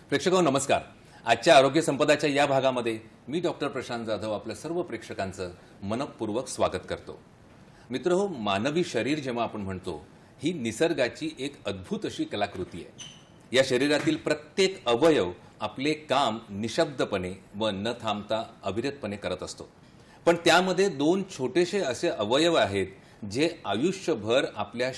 प्रेक्षकांनो नमस्कार. आजच्या आरोग्य संपदाच्या या भागामध्ये मी डॉक्टर प्रशांत जाधव आपल्या सर्व प्रेक्षकांचं मनपूर्वक स्वागत करतो. मित्रहो, मानवी शरीर जेव्हा आपण म्हणतो ही निसर्गाची एक अद्भुत अशी कलाकृती आहे. या शरीरातील प्रत्येक अवयव आपले काम निशब्दपणे व न थांबता अविरतपणे करत असतो. पण त्यामध्ये दोन छोटेसे असे अवयव आहेत जे आयुष्यभर आपल्या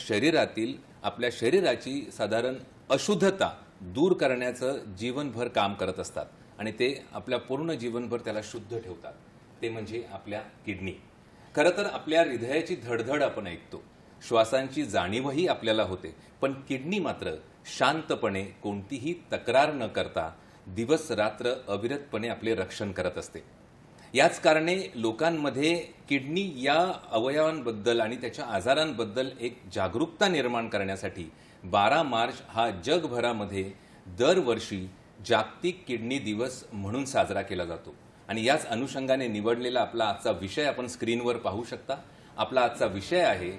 शरीराची साधारण अशुद्धता दूर करण्याचं जीवनभर काम करत असतात आणि ते आपल्या पूर्ण जीवनभर त्याला शुद्ध ठेवतात. ते म्हणजे आपल्या किडनी. खरं तर आपल्या हृदयाची धडधड आपण ऐकतो, श्वासांची जाणीवही आपल्याला होते, पण किडनी मात्र शांतपणे कोणतीही तक्रार न करता दिवस रात्र अविरतपणे आपले रक्षण करत असते. याच कारणे लोकांमध्ये किडनी या अवयवांबद्दल आणि त्याच्या आजारांबद्दल एक जागरूकता निर्माण करण्यासाठी 12 मार्च हा जगभरामध्ये दरवर्षी जागतिक किडनी दिवस म्हणून साजरा केला जातो. आणि याच अनुषंगाने निवडलेला आपला आजचा विषय आपण स्क्रीनवर पाहू शकता. आपला आजचा विषय आहे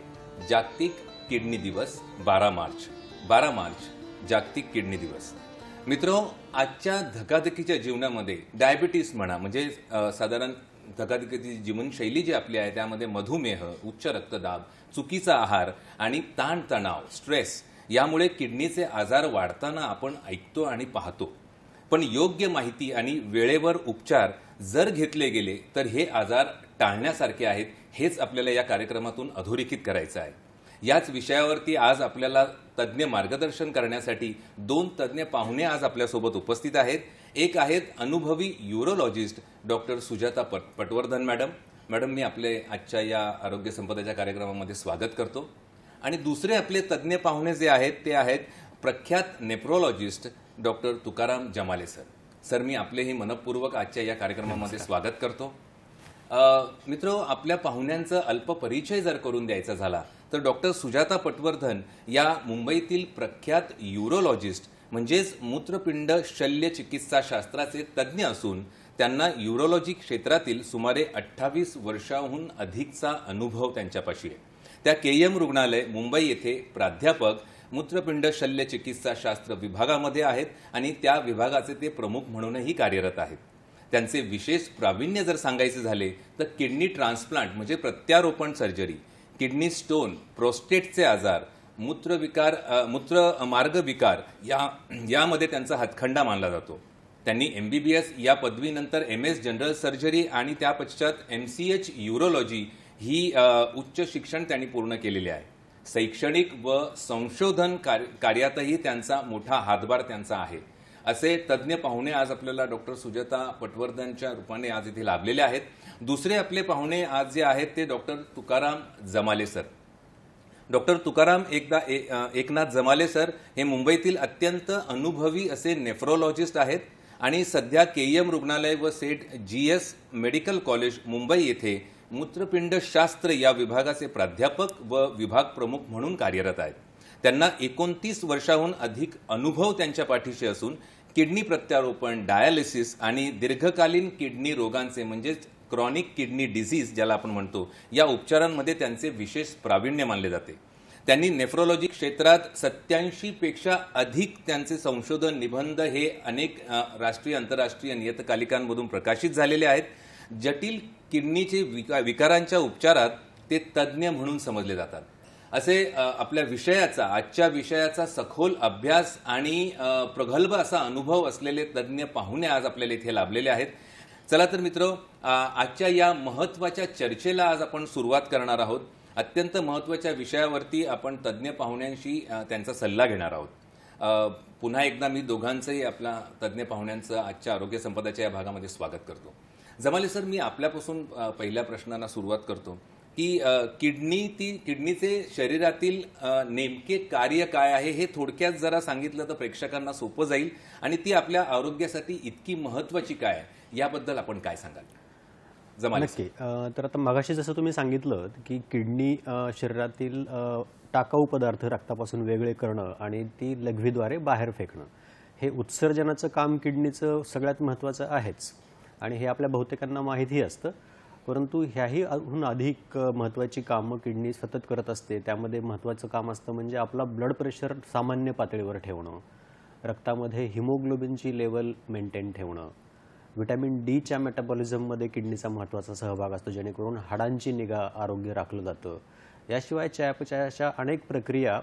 जागतिक किडनी दिवस 12 मार्च. 12 मार्च जागतिक किडनी दिवस. मित्रो, आजच्या धकाधकीच्या जीवनामध्ये डायबिटीस म्हणा, म्हणजे साधारण धकाधकीची जीवनशैली जी आपली आहे त्यामध्ये मधुमेह, उच्च रक्तदाब, चुकीचा आहार आणि ताणतणाव, स्ट्रेस यामुळे किडनीचे आजार वाढताना आपण ऐकतो आणि पाहतो. पण योग्य माहिती आणि वेळेवर उपचार जर घेतले गेले तर हे आजार टाळण्यासारखे आहेत. हेच आपल्याला या कार्यक्रमातून अधोरेखित करायचं आहे. याच विषयावरती आज आपल्याला तज्ज्ञ मार्गदर्शन करण्यासाठी 2 तज्ज्ञ पाहुणे आज आपल्यासोबत उपस्थित आहेत. एक आहेत अनुभवी urologist doctor Sujata Patwardhan madam. Madam, मी आपले आजच्या या आरोग्य संपदाच्या कार्यक्रमामध्ये स्वागत करतो. आणि दुसरे आपले तज्ज्ञ पाहुणे जे आहेत ते आहेत प्रख्यात nephrologist doctor Tukaram Jamale sir. Sir, मी आपलेही मनपूर्वक आजच्या या कार्यक्रमामध्ये स्वागत करतो. मित्रो, आपल्या पाहुण्यांचा अल्प परिचय जर करून द्यायचा झाला तर डॉक्टर सुजाता पटवर्धन या मुंबईतील प्रख्यात यूरोलॉजिस्ट म्हणजेच मूत्रपिंड शल्य चिकित्सा शास्त्राचे तज्ज्ञ असून त्यांना यूरोलॉजी क्षेत्रातील सुमारे 28 वर्षांहून अधिकचा अनुभव त्यांच्यापाशी आहे. त्या केएम रुग्णालय मुंबई येथे प्राध्यापक मूत्रपिंड शल्य चिकित्सा शास्त्र विभागामध्ये आहेत आणि त्या विभागाचे ते प्रमुख म्हणूनही कार्यरत आहेत. त्यांचे विशेष प्रावीण्य जर सांगायचे झाले तर किडनी ट्रान्सप्लांट म्हणजे प्रत्यारोपण सर्जरी, किडनी स्टोन, प्रोस्टेटचे आजार, मूत्रमार्ग विकार यामध्ये त्यांचा हातखंडा मानला जातो. त्यांनी MBBS या पदवीनंतर MS जनरल सर्जरी आणि त्या पश्चात MCH यूरोलॉजी ही उच्च शिक्षण त्यांनी पूर्ण केलेले आहे. शैक्षणिक व संशोधन कार्यातही त्यांचा मोठा हातभार त्यांचा आहे. असे तज्ज्ञ पाहुणे आज आपल्याला डॉक्टर सुजाता पटवर्धनच्या रूपाने आज इथे लाभलेले आहेत. दुसरे आपले पाहुणे आज जे आहेत ते doctor Tukaram Jamale sir. Doctor Tukaram Eknath Jamale sir हे मुंबईतील अत्यंत अनुभवी असे नेफ्रोलॉजिस्ट आहेत आणि सध्या केएम रुग्णालय व सेठ GS मेडिकल कॉलेज मुंबई येथे मूत्रपिंड शास्त्र या विभागाचे प्राध्यापक व विभाग प्रमुख म्हणून कार्यरत आहेत. त्यांना 29 वर्षांहून अधिक अनुभव त्यांच्या पाठीशी असून किडनी प्रत्यारोपण, डायलिसिस आणि दीर्घकालीन किडनी रोगांचे म्हणजेच क्रॉनिक किडनी डिसीज ज्याला आपण म्हणतो या उपचारांमध्ये त्यांचे विशेष प्रावीण्य मानले जाते. त्यांनी नेफ्रोलॉजी क्षेत्रात 87 पेक्षा अधिक त्यांचे संशोधन निबंध हे अनेक राष्ट्रीय आंतरराष्ट्रीय नियतकालिकांमधून प्रकाशित झालेले आहेत. जटिल किडनीचे विकारांच्या उपचारात ते तज्ज्ञ म्हणून समजले जातात. असे आपल्या आजच्या विषयाचा सखोल अभ्यास आणि प्रगल्भ असा अनुभव असलेले तज्ज्ञ पाहुणे आज आपल्याला इथे लाभलेले आहेत. चला तर मित्र, आजच्या या महत्त्वाच्या चर्चेला आज आपण सुरुवात करणार आहोत. अत्यंत महत्त्वाच्या विषयावरती आपण तज्ज्ञ पाहुण्यांशी त्यांचा सल्ला घेणार आहोत. पुन्हा एकदा मी दोघांचंही आपल्या तज्ज्ञ पाहुण्यांचं आजच्या आरोग्य संपदाच्या या भागामध्ये स्वागत करतो. जमाले सर, मी आपल्यापासून पहिल्या प्रश्नांना सुरुवात करतो की किडनीचे शरीरातील नेमके कार्य काय आहे हे थोडक्यात जरा सांगितलं तर प्रेक्षकांना सोपं जाईल, आणि ती आपल्या आरोग्यासाठी इतकी महत्त्वाची काय आहे याबद्दल आपण काय सांगाल? जमाले सर. नक्की. तर आता मगाशी जसं तुम्ही सांगितलं की किडनी शरीरातील टाकाऊ पदार्थ रक्तापासून वेगळे करणं आणि ती लघवीद्वारे बाहेर फेकणं, हे उत्सर्जनाचं काम किडनीचं सगळ्यात महत्त्वाचं आहेच, आणि हे आपल्या बहुतेकांना माहितीही असतं. परंतु ह्याहीहून अधिक महत्त्वाची कामं किडनी सतत करत असते. त्यामध्ये महत्त्वाचं काम असतं म्हणजे आपला ब्लड प्रेशर सामान्य पातळीवर ठेवणं, रक्तामध्ये हिमोग्लोबिनची लेवल मेंटेन ठेवणं, व्हिटॅमिन डीच्या मेटाबॉलिझममध्ये किडनीचा महत्त्वाचा सहभाग असतो, जेणेकरून हाडांची निगा आरोग्य राखलं जातं. याशिवाय चयापचयाच्या अनेक प्रक्रिया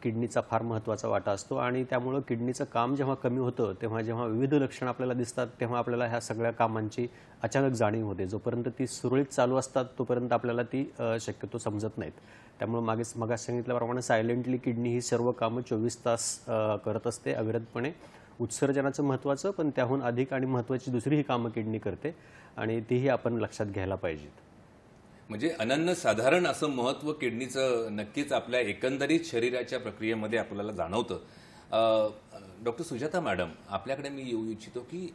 किडनीचा फार महत्त्वाचा वाटा असतो, आणि त्यामुळं किडनीचं काम जेव्हा कमी होतं तेव्हा जेव्हा विविध लक्षणं आपल्याला दिसतात तेव्हा आपल्याला ह्या सगळ्या कामांची अचानक जाणीव होते. जोपर्यंत ती सुरळीत चालू असतात तोपर्यंत आपल्याला ती शक्यतो समजत नाहीत. त्यामुळे मगाशी सांगितल्याप्रमाणे सायलेंटली किडनी ही सर्व कामं 24 तास करत असते अविरतपणे. उत्सर्जनाचं महत्त्वाचं, पण त्याहून अधिक आणि महत्त्वाची दुसरीही कामं किडनी करते, आणि तीही आपण लक्षात घ्यायला पाहिजेत. म्हणजे अनन्यसाधारण असं महत्त्व किडनीचं नक्कीच आपल्या एकंदरीत शरीराच्या प्रक्रियेमध्ये आपल्याला जाणवतं. डॉक्टर सुजाता मॅडम, आपल्याकडे मी येऊ इच्छितो की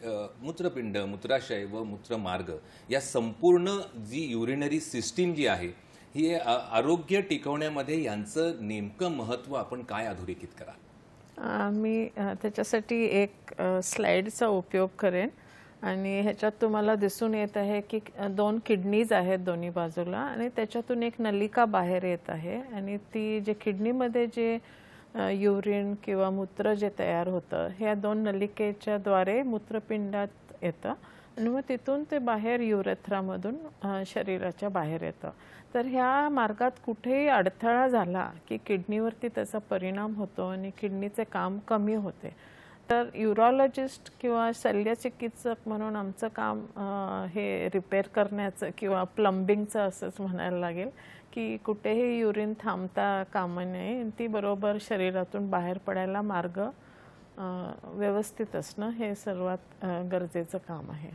मूत्रपिंड, मूत्राशय व मूत्रमार्ग या संपूर्ण जी युरिनरी सिस्टीम जी आहे ही आरोग्य टिकवण्यामध्ये यांचं नेमकं महत्त्व आपण काय अधोरेखित कराल? मी त्याच्यासाठी एक स्लाइडचा उपयोग करेन, आणि ह्याच्यात तुम्हाला दिसून येत आहे की 2 किडनीज आहेत दोन्ही बाजूला, आणि त्याच्यातून एक नलिका बाहेर येत आहे, आणि ती जे किडनीमध्ये जे युरिन किंवा मूत्र जे तयार होतं ह्या 2 नलिकेच्या द्वारे मूत्रपिंडात येतं, आणि मग तिथून ते बाहेर युरेथ्रामधून शरीराच्या बाहेर येतं. तर ह्या मार्गात कुठेही अडथळा झाला की किडनीवरती त्याचा परिणाम होतो आणि किडनीचे काम कमी होते. तर युरॉलॉजिस्ट किंवा शल्यचिकित्सक म्हणून आमचं काम हे रिपेअर करण्याचं किंवा प्लंबिंगचं असंच म्हणायला लागेल की कुठेही युरिन थांबता कामा नये, ती बरोबर शरीरातून बाहेर पडायला मार्ग व्यवस्थित असणं हे सर्वात गरजेचं काम आहे.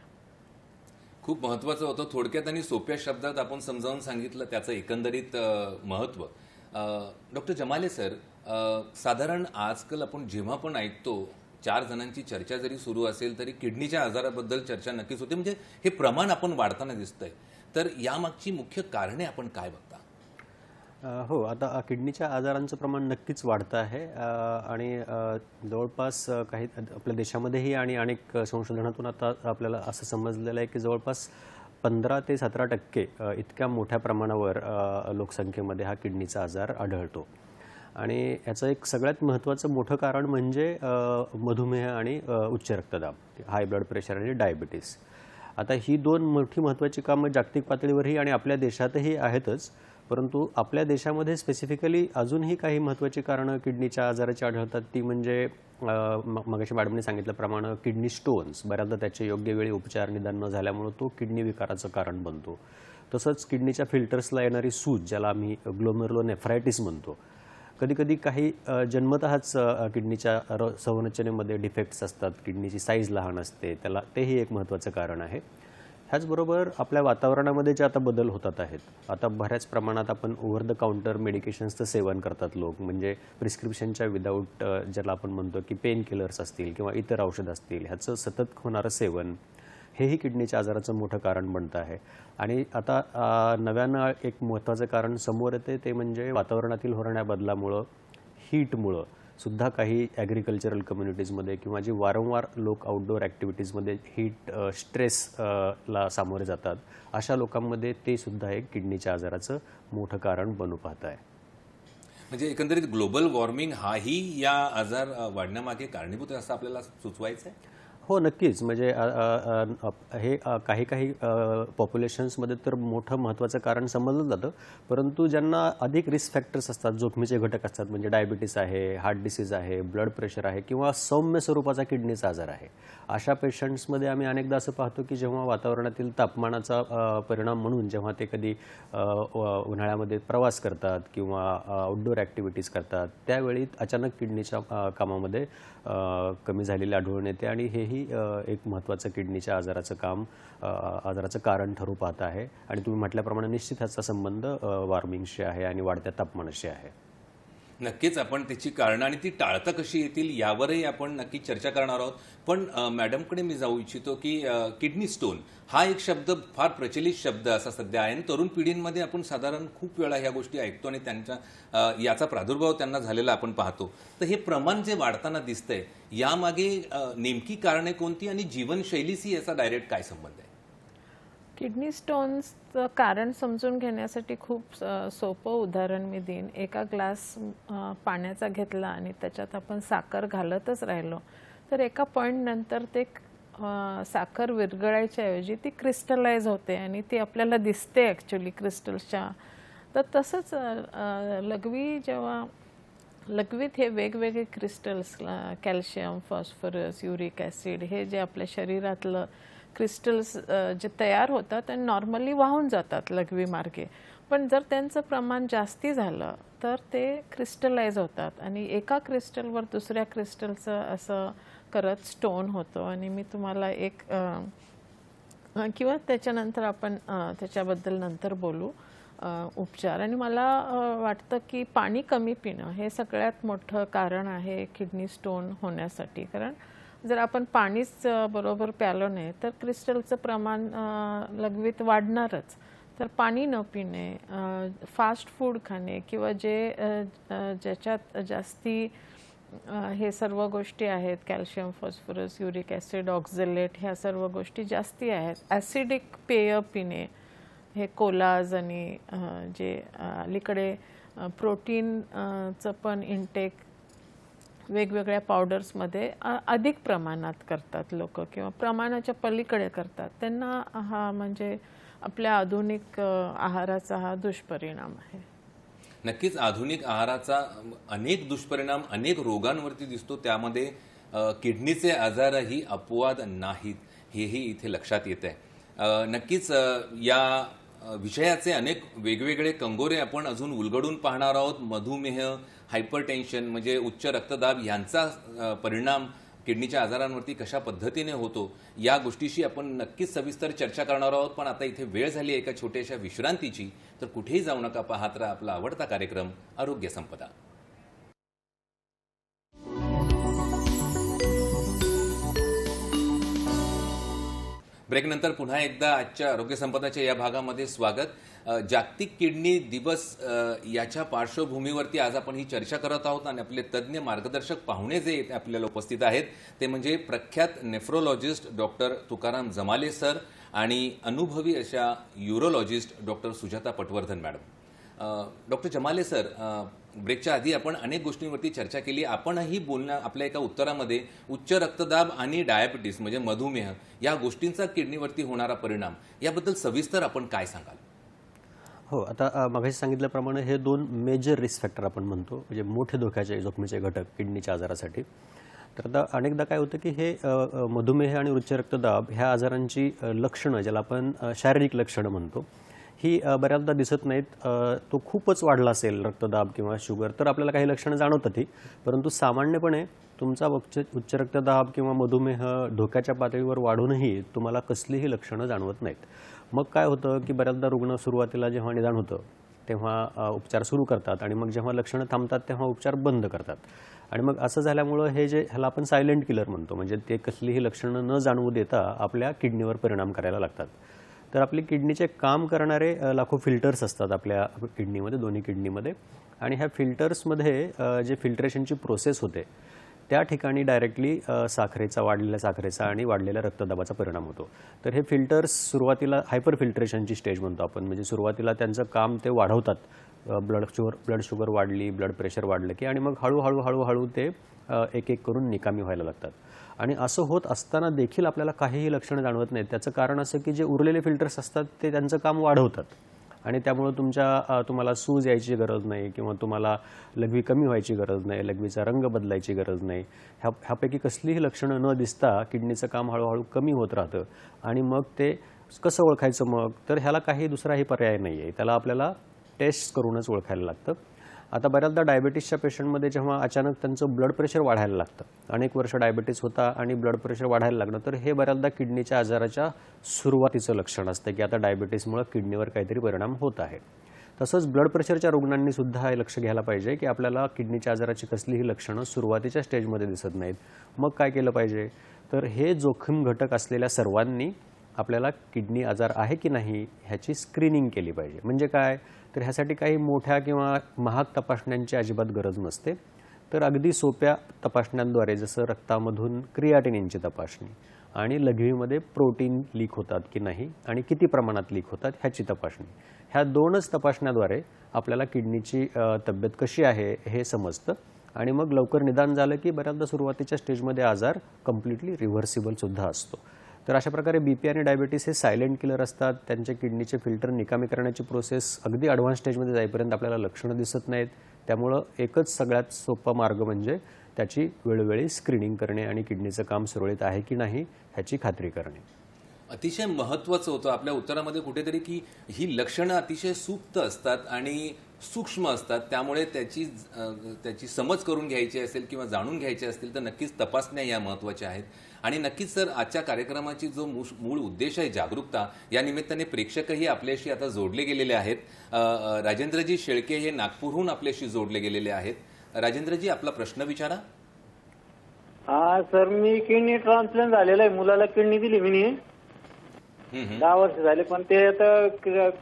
खूप महत्त्वाचं होतं. थोडक्यात आणि सोप्या शब्दात आपण समजावून सांगितलं त्याचं एकंदरीत महत्त्व. डॉक्टर जमाले सर, साधारण आजकाल आपण जेव्हा पण ऐकतो 4 जणांची चर्चा जरी सुरू असेल तरी किडनीच्या आजाराबद्दल चर्चा नक्कीच होते. म्हणजे हे प्रमाण आपण वाढताना दिसतंय. तर यामागची मुख्य कारणे आपण काय बघता? हो, आता किडनीच्या आजारांचं प्रमाण नक्कीच वाढतं आहे, आणि जवळपास काही आपल्या देशामध्येही आणि अनेक संशोधनातून आता आपल्याला असं समजलेलं आहे की जवळपास 15 ते 17% इतक्या मोठ्या प्रमाणावर लोकसंख्येमध्ये हा किडनीचा आजार आढळतो. आणि याचं एक सगळ्यात महत्त्वाचं मोठं कारण म्हणजे मधुमेह आणि उच्च रक्तदाब, हाय ब्लड प्रेशर आणि डायबिटीस. आता ही 2 मोठी महत्त्वाची कामं जागतिक पातळीवरही आणि आपल्या देशातही आहेतच, परंतु आपल्या देशामध्ये स्पेसिफिकली अजूनही काही महत्त्वाची कारणं किडनीच्या आजाराची आढळतात. ती म्हणजे मगाशी मॅडमने सांगितल्याप्रमाणे किडनी स्टोन्स, बऱ्याचदा त्याचे योग्य वेळी उपचार निदान न झाल्यामुळे तो किडनी विकाराचं कारण बनतो. तसंच किडनीच्या फिल्टर्सला येणारी सूज, ज्याला आम्ही ग्लोमेरुलोनेफ्रायटिस म्हणतो, कधीकधी काही जन्मतःच किडनीच्या संरचनेमध्ये डिफेक्ट्स असतात, किडनीची साईज लहान असते, तेही एक महत्त्वाचं कारण आहे. ह्याचबरोबर आपल्या वातावरणामध्ये जे आता बदल होतात आहेत, आता बऱ्याच प्रमाणात आपण ओव्हर द काउंटर मेडिकेशन्सचं सेवन करतात लोक, म्हणजे प्रिस्क्रिप्शनच्या विदाऊट, ज्याला आपण म्हणतो की पेन किलर्स असतील किंवा इतर औषध असतील, ह्याचं सतत होणारं सेवन हेही किडनीच्या आजाराचं मोठं कारण बनतं आहे. आणि आता नव्यानं एक महत्त्वाचं कारण समोर येते, ते म्हणजे वातावरणातील होणाऱ्या बदलामुळं, हीटमुळं सुद्धा काही ॲग्रिकल्चरल कम्युनिटीजमध्ये किंवा जी वारंवार लोक आउटडोअर ॲक्टिव्हिटीजमध्ये हीट स्ट्रेसला सामोरे जातात, अशा लोकांमध्ये ते सुद्धा एक किडनीच्या आजाराचं मोठं कारण बनू पाहत आहे. म्हणजे एकंदरीत ग्लोबल वॉर्मिंग हाही या आजार वाढण्यामागे कारणीभूत आहे असं आपल्याला सुचवायचं आहे? हो, नक्कीच. म्हणजे हे काही पॉप्युलेशन्समध्ये तर मोठं महत्त्वाचं कारण समजलं जातं. परंतु ज्यांना अधिक रिस्क फॅक्टर्स असतात, जोखमीचे घटक असतात, म्हणजे डायबिटीस आहे, हार्ट डिसीज आहे, ब्लड प्रेशर आहे किंवा सौम्य स्वरूपाचा किडनीचा आजार आहे. अशा पेशंट्समध्ये आम्ही अनेकदा असं पाहतो की जेव्हा वातावरणातील तापमानाचा परिणाम म्हणून जेव्हा ते कधी उन्हाळ्यामध्ये प्रवास करतात किंवा आउटडोअर ॲक्टिव्हिटीज करतात, त्यावेळी अचानक किडनीच्या कामामध्ये कमी झालेली आढळून येते आणि हेही एक महत्त्वाचं किडनीच्या आजाराचं कारण ठरू पाहत आहे. आणि तुम्ही म्हटल्याप्रमाणे निश्चित ह्याचा संबंध वॉर्मिंगशी आहे आणि वाढत्या तापमानाशी आहे. नक्कीच आपण त्याची कारणं आणि ती टाळता कशी येतील यावरही आपण नक्की चर्चा करणार आहोत. पण मॅडमकडे मी जाऊ इच्छितो की किडनी स्टोन हा एक शब्द फार प्रचलित शब्द असा सध्या आहे आणि तरुण पिढींमध्ये आपण साधारण खूप वेळा ह्या गोष्टी ऐकतो आणि त्यांच्या याचा प्रादुर्भाव त्यांना झालेला आपण पाहतो. तर हे प्रमाण जे वाढताना दिसतंय यामागे नेमकी कारणे कोणती आणि जीवनशैलीशी याचा डायरेक्ट काय संबंध आहे? किडनी स्टोन्सचं कारण समजून घेण्यासाठी खूप सोपं उदाहरण मी देईन. एका ग्लास पाण्याचा घेतला आणि त्याच्यात आपण साखर घालतच राहिलो तर एका पॉईंट नंतर ते साखर विरघळायच्या ऐवजी ती क्रिस्टलाइज होते आणि ती आपल्याला दिसते ॲक्च्युली क्रिस्टल्सच्या. तर तसंच लघवीत हे वेगवेगळे crystals calcium, phosphorus, uric acid हे जे आपल्या शरीरातलं क्रिस्टल्स जे तयार होतात आणि नॉर्मली वाहून जातात लघवी मार्गे. पण जर त्यांचं प्रमाण जास्ती झालं तर ते क्रिस्टलाइज होतात आणि एका क्रिस्टलवर दुसऱ्या क्रिस्टलचं असं करत स्टोन होतो. आणि मी तुम्हाला एक किंवा त्याच्यानंतर आपण त्याच्याबद्दल नंतर बोलू उपचार. आणि मला वाटतं की पाणी कमी पिणं हे सगळ्यात मोठं कारण आहे किडनी स्टोन होण्यासाठी. कारण जर आपण पाणीच बरोबर प्यालो नाही तर क्रिस्टलचं प्रमाण लघवीत वाढणारच. तर पाणी न पिणे, फास्ट फूड खाणे किंवा ज्याच्यात जास्ती हे सर्व गोष्टी आहेत, calcium, phosphorus, uric acid, oxalate ह्या सर्व गोष्टी जास्ती आहेत. ॲसिडिक पेय पिणे, हे कोलाज आणि जे अलीकडे प्रोटीनचं पण इंटेक वेगवेगळ्या पावडर्समध्ये अधिक प्रमाणात करतात लोक किंवा प्रमाणाच्या पलीकडे करतात. त्यांना हा म्हणजे आपल्या आधुनिक आहाराचा हा दुष्परिणाम आहे. नक्कीच आधुनिक आहाराचा अनेक दुष्परिणाम अनेक रोगांवरती दिसतो. त्यामध्ये किडनीचे आजारही अपवाद नाहीत हेही इथे लक्षात येत आहे. नक्कीच या विषयाचे अनेक वेगवेगळे कंगोरे आपण अजून उलगडून पाहणार आहोत. मधुमेह, हायपरटेन्शन म्हणजे उच्च रक्तदाब यांचा परिणाम किडनीच्या आजारांवरती कशा पद्धतीने होतो या गोष्टीशी आपण नक्कीच सविस्तर चर्चा करणार आहोत. पण आता इथे वेळ झाली एका छोट्याशा विश्रांतीची. तर कुठेही जाऊ नका, पाहत राहा आपला आवडता कार्यक्रम आरोग्य संपदा. ब्रेकनंतर पुन्हा एकदा आजच्या आरोग्य संपदाच्या या भागामध्ये स्वागत. जागतिक किडनी दिवस याच्या पार्श्वभूमीवरती आज आपण ही चर्चा करत आहोत आणि आपले तज्ज्ञ मार्गदर्शक पाहुणे जे आपल्याला उपस्थित आहेत ते म्हणजे प्रख्यात nephrologist doctor Tukaram Jamale sir आणि अनुभवी अशा urologist doctor Sujata Patwardhan madam. Doctor Jamale sir, ब्रेकच्या आधी आपण अनेक गोष्टींवरती चर्चा केली. आपणही आपल्या एका उत्तरामध्ये उच्च रक्तदाब आणि डायबिटीस म्हणजे मधुमेह या गोष्टींचा किडनीवरती होणारा परिणाम याबद्दल सविस्तर आपण काय सांगाल? हो, आता मगाशी सांगितल्याप्रमाणे हे दोन मेजर रिस्क फॅक्टर आपण म्हणतो, म्हणजे मोठे धोक्याचे जोखमीचे घटक किडनीच्या आजारासाठी. तर आता अनेकदा काय होतं की हे मधुमेह आणि उच्च रक्तदाब ह्या आजारांची लक्षणं, ज्याला आपण शारीरिक लक्षणं म्हणतो, ही बऱ्याचदा दिसत नाहीत. तो खूपच वाढला असेल रक्तदाब किंवा शुगर तर आपल्याला काही लक्षणं जाणवतात ही. परंतु सामान्यपणे तुमचा उच्च रक्तदाब किंवा मधुमेह धोक्याच्या पातळीवर वाढूनही तुम्हाला कसलीही लक्षणं जाणवत नाहीत. मग काय होतं की बऱ्याचदा रुग्ण सुरुवातीला जेव्हा निदान होतं तेव्हा उपचार सुरू करतात आणि मग जेव्हा लक्षणं थांबतात तेव्हा उपचार बंद करतात. आणि मग असं झाल्यामुळं ह्याला आपण सायलेंट किलर म्हणतो, म्हणजे ते कसलीही लक्षणं न जाणवू देता आपल्या किडनीवर परिणाम करायला लागतात. तर आपली किडनीचे काम करणारे लाखो फिल्टर्स असतात आपल्या किडनीमध्ये, दोन्ही किडनीमध्ये. आणि ह्या फिल्टर्समध्ये जे फिल्ट्रेशनची प्रोसेस होते त्या ठिकाणी डायरेक्टली वाढलेल्या साखरेचा आणि वाढलेल्या रक्तदाबाचा परिणाम होतो. तर हे फिल्टर्स सुरुवातीला हायपर फिल्ट्रेशनची स्टेज म्हणतो आपण, म्हणजे सुरुवातीला त्यांचं काम ते वाढवतात. ब्लड शुगर वाढली, ब्लड प्रेशर वाढलं की आणि मग हळूहळू ते एक एक करून निकामी व्हायला लागतात. आणि असं होत असताना देखील आपल्याला काहीही लक्षणं जाणवत नाहीत. त्याचं कारण असं की जे उरलेले फिल्टर्स असतात ते त्यांचं काम वाढवतात आणि त्यामुळं तुम्हाला सूज यायची गरज नाही किंवा तुम्हाला लघवी कमी व्हायची गरज नाही, लघवीचा रंग बदलायची गरज नाही. ह्यापैकी कसलीही लक्षणं न दिसता किडनीचं काम हळूहळू कमी होत राहतं. आणि मग ते कसं ओळखायचं मग? तर ह्याला काही दुसराही पर्याय नाही आहे. त्याला आपल्याला टेस्ट करूनच ओळखायला लागतं. आता बऱ्याचदा डायबिटीसच्या पेशंटमध्ये जेव्हा अचानक त्यांचं ब्लड प्रेशर वाढायला लागतं, अनेक वर्ष डायबिटीस होता आणि ब्लड प्रेशर वाढायला लागणं, तर हे बऱ्याचदा किडनीच्या आजाराच्या सुरुवातीचं लक्षण असतं की आता डायबिटीसमुळे किडनीवर काहीतरी परिणाम होत आहे. तसंच ब्लड प्रेशरच्या रुग्णांनी सुद्धा हे लक्ष घ्यायला पाहिजे की आपल्याला किडनीच्या आजाराची कसलीही लक्षणं सुरुवातीच्या स्टेजमध्ये दिसत नाहीत. मग काय केलं पाहिजे? तर हे जोखीम घटक असलेल्या सर्वांनी आपल्याला किडनी आजार आहे की नाही ह्याची स्क्रीनिंग केली पाहिजे. म्हणजे काय? तर ह्यासाठी काही मोठ्या किंवा महाग तपासण्यांची अजिबात गरज नसते. तर अगदी सोप्या तपासण्यांद्वारे, जसं रक्तामधून क्रियाटिनिनची तपासणी आणि लघवीमध्ये प्रोटीन लीक होतात की नाही आणि किती प्रमाणात लीक होतात ह्याची तपासणी, ह्या 2च तपासण्याद्वारे आपल्याला किडनीची तब्येत कशी आहे हे समजतं. आणि मग लवकर निदान झालं की बऱ्याचदा सुरुवातीच्या स्टेजमध्ये आजार कम्प्लिटली रिव्हर्सिबलसुद्धा असतो. तर अशा प्रकारे BP आणि डायबिटीस हे सायलेंट किलर असतात. त्यांचे किडनीचे फिल्टर निकामी करण्याची प्रोसेस अगदी ॲडव्हान्स स्टेजमध्ये जाईपर्यंत आपल्याला लक्षणं दिसत नाहीत. त्यामुळं एकच सगळ्यात सोपा मार्ग म्हणजे त्याची वेळोवेळी स्क्रीनिंग करणे आणि किडनीचं काम सुरळीत आहे की नाही ह्याची खात्री करणे. अतिशय महत्त्वाचं होतं आपल्या उत्तरामध्ये कुठेतरी की ही लक्षणं अतिशय सुप्त असतात आणि सूक्ष्म असतात. त्यामुळे त्याची समज करून घ्यायची असेल किंवा जाणून घ्यायची असतील तर नक्कीच तपासण्या या महत्त्वाच्या आहेत. आणि नक्कीच सर, आजच्या कार्यक्रमाची जो मूळ उद्देश आहे जागरूकता, या निमित्ताने प्रेक्षकही आपल्याशी आता जोडले गेलेले आहेत. राजेंद्रजी शेळके हे नागपूरहून आपल्याशी जोडले गेलेले आहेत. राजेंद्रजी, आपला प्रश्न विचारा. हा सर, मी किडनी ट्रान्सप्लांट झालेला आहे. मुलाला किडनी दिली मी 10 वर्ष झाले, पण ते आता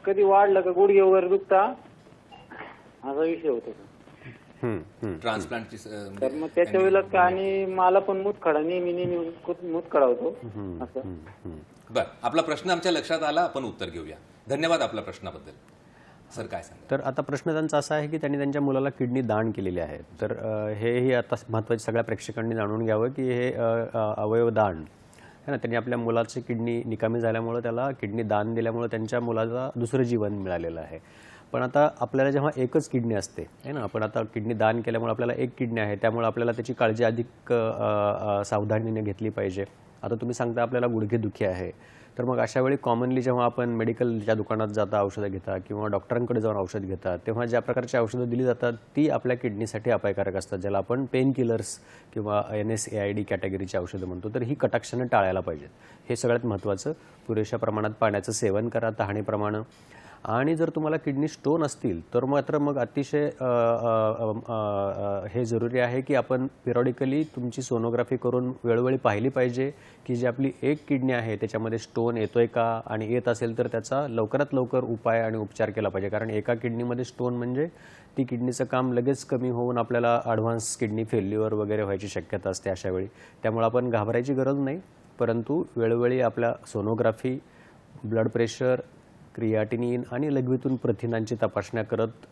कधी वाढलं का गुडघे वगैरे दुखता असा विषय होता. ट्रान्सप्लांटची तर मग त्याच्या वेळेला आणि मला पण मूतखडा नेहमी मूतखडा होतो असं. बर, आपला प्रश्न आमच्या लक्षात आला, आपण उत्तर घेऊया. धन्यवाद आपल्या प्रश्नाबद्दल. सर, काय सांगा? तर आता प्रश्न त्यांचा असा आहे की त्यांनी त्यांच्या मुलाला किडनी दान केलेली आहे. तर हेही आता महत्त्वाचं सगळ्या प्रेक्षकांनी जाणून घ्यावं की हे अवयवदान है ना, त्यांनी आपल्या मुलाची किडनी निकामी झाल्यामुळं त्याला किडनी दान दिल्यामुळं त्यांच्या मुलाला दुसरं जीवन मिळालेलं आहे. पण आता आपल्याला जेव्हा एकच किडनी असते आहे ना, आपण आता किडनी दान केल्यामुळे आपल्याला एक किडनी आहे, त्यामुळे आपल्याला त्याची काळजी अधिक सावधानीने घेतली पाहिजे. आता तुम्ही सांगता आपल्याला गुडघेदुखी आहे, तर मग अशा वेळी कॉमनली जेव्हा आपण मेडिकलच्या दुकानात जाता औषधं घेता किंवा डॉक्टरांकडे जाऊन औषध घेतात, तेव्हा ज्या प्रकारची औषधं दिली जातात ती आपल्या किडनीसाठी अपायकारक असतात, ज्याला आपण पेन किलर्स किंवा NSAID कॅटेगरीची औषधं म्हणतो. तर ही कटाक्षानं टाळायला पाहिजेत. हे सगळ्यात महत्त्वाचं. पुरेशा प्रमाणात पाण्याचं सेवन करा तहानेप्रमाणे. आणि जर तुम्हाला किडनी स्टोन असतील तर मात्र मग अतिशय हे जरुरी आहे की आपण पिरियडिकली तुमची सोनोग्राफी करून वेळोवेळी पाहिली पाहिजे की जी आपली एक किडनी आहे त्याच्यामध्ये स्टोन येतोय का, आणि येत असेल तर त्याचा लवकरात लवकर उपाय आणि उपचार केला पाहिजे. कारण एका किडनीमध्ये स्टोन म्हणजे ती किडनीचं काम लगेच कमी होऊन आपल्याला ॲडव्हान्स किडनी फेल्युअर वगैरे व्हायची शक्यता असते अशा वेळी. त्यामुळे आपण घाबरायची गरज नाही, परंतु वेळोवेळी आपल्या सोनोग्राफी, ब्लड प्रेशर, क्रियाटिनिन आणि लघवीतून प्रथिनांची तपासण्या करत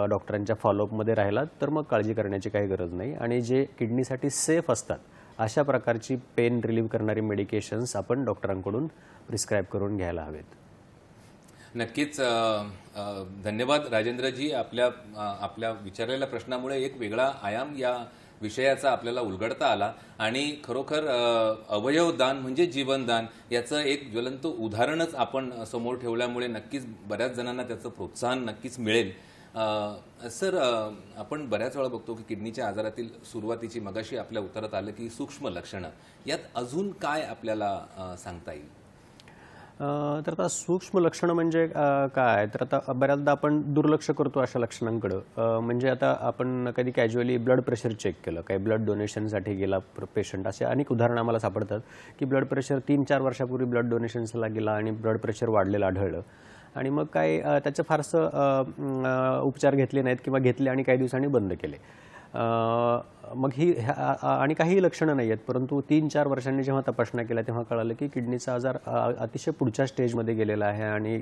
डॉक्टरांच्या फॉलोअपमध्ये राहिलात तर मग काळजी करण्याची काही गरज नाही. आणि जे किडनीसाठी सेफ असतात अशा प्रकारची पेन रिलीव्ह करणारी मेडिकेशन्स आपण डॉक्टरांकडून प्रिस्क्राईब करून घ्यायला हवेत. नक्कीच. धन्यवाद राजेंद्रजी. आपल्या विचारलेल्या प्रश्नामुळे एक वेगळा आयाम या विषयाचा आपल्याला उलगडता आला आणि खरोखर अवयवदान म्हणजे जीवनदान याचं एक ज्वलंत उदाहरणच आपण समोर ठेवल्यामुळे नक्कीच बऱ्याच जणांना त्याचं प्रोत्साहन नक्कीच मिळेल. सर, आपण बऱ्याच वेळा बघतो की किडनीच्या आजारातील सुरुवातीची, मगाशी आपल्या उत्तरात आलं की सूक्ष्म लक्षणं, यात अजून काय आपल्याला सांगता येईल? तर आता सूक्ष्म लक्षणं म्हणजे काय, तर आता बऱ्याचदा आपण दुर्लक्ष करतो अशा लक्षणांकडं. म्हणजे आता आपण कधी कॅज्युअली ब्लड प्रेशर चेक केलं, काही ब्लड डोनेशनसाठी गेला पेशंट, असे अनेक उदाहरणं आम्हाला सापडतात की ब्लड प्रेशर 3-4 वर्षापूर्वी ब्लड डोनेशन्सला गेला आणि ब्लड प्रेशर वाढलेलं आढळलं. आणि मग काय त्याचं फारसं उपचार घेतले नाहीत किंवा घेतले आणि काही दिवसांनी बंद केले. मग आणि काहीही लक्षणं नाही आहेत, परंतु 3-4 वर्षांनी जेव्हा तपासण्या केल्या तेव्हा कळालं की किडनीचा आजार अतिशय पुढच्या स्टेजमध्ये गेलेला आहे आणि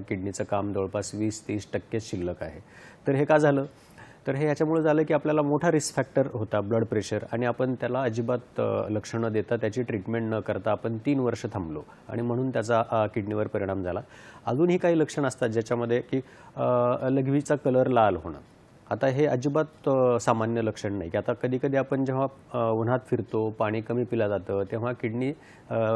किडनीचं काम जवळपास 20-30% शिल्लक आहे. तर हे का झालं? तर हे ह्याच्यामुळे झालं की आपल्याला मोठा रिस्क फॅक्टर होता ब्लड प्रेशर, आणि आपण त्याला अजिबात लक्ष न देता त्याची ट्रीटमेंट न करता आपण 3 वर्ष थांबलो आणि म्हणून त्याचा किडनीवर परिणाम झाला. अजूनही काही लक्षणं असतात ज्याच्यामध्ये की लघवीचा कलर लाल होणं. आता हे अजिबात सामान्य लक्षण नाही, की आता कधी कधी आपण जेव्हा उन्हात फिरतो, पाणी कमी पिलं जातं, तेव्हा किडनी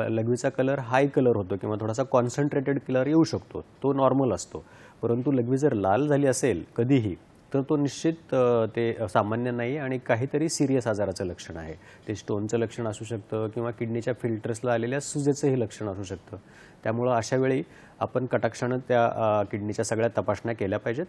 लघवीचा कलर हाय कलर होतो किंवा थोडासा कॉन्सन्ट्रेटेड कलर येऊ शकतो, तो नॉर्मल असतो. परंतु लघवी जर लाल झाली असेल कधीही तर तो निश्चित ते सामान्य नाही आणि काहीतरी सिरियस आजाराचं लक्षण आहे. ते स्टोनचं लक्षण असू शकतं किंवा किडनीच्या फिल्टर्सला आलेल्या सुजेचंही लक्षण असू शकतं. त्यामुळं अशा वेळी आपण कटाक्षानं त्या किडनीच्या सगळ्या तपासण्या केल्या पाहिजेत.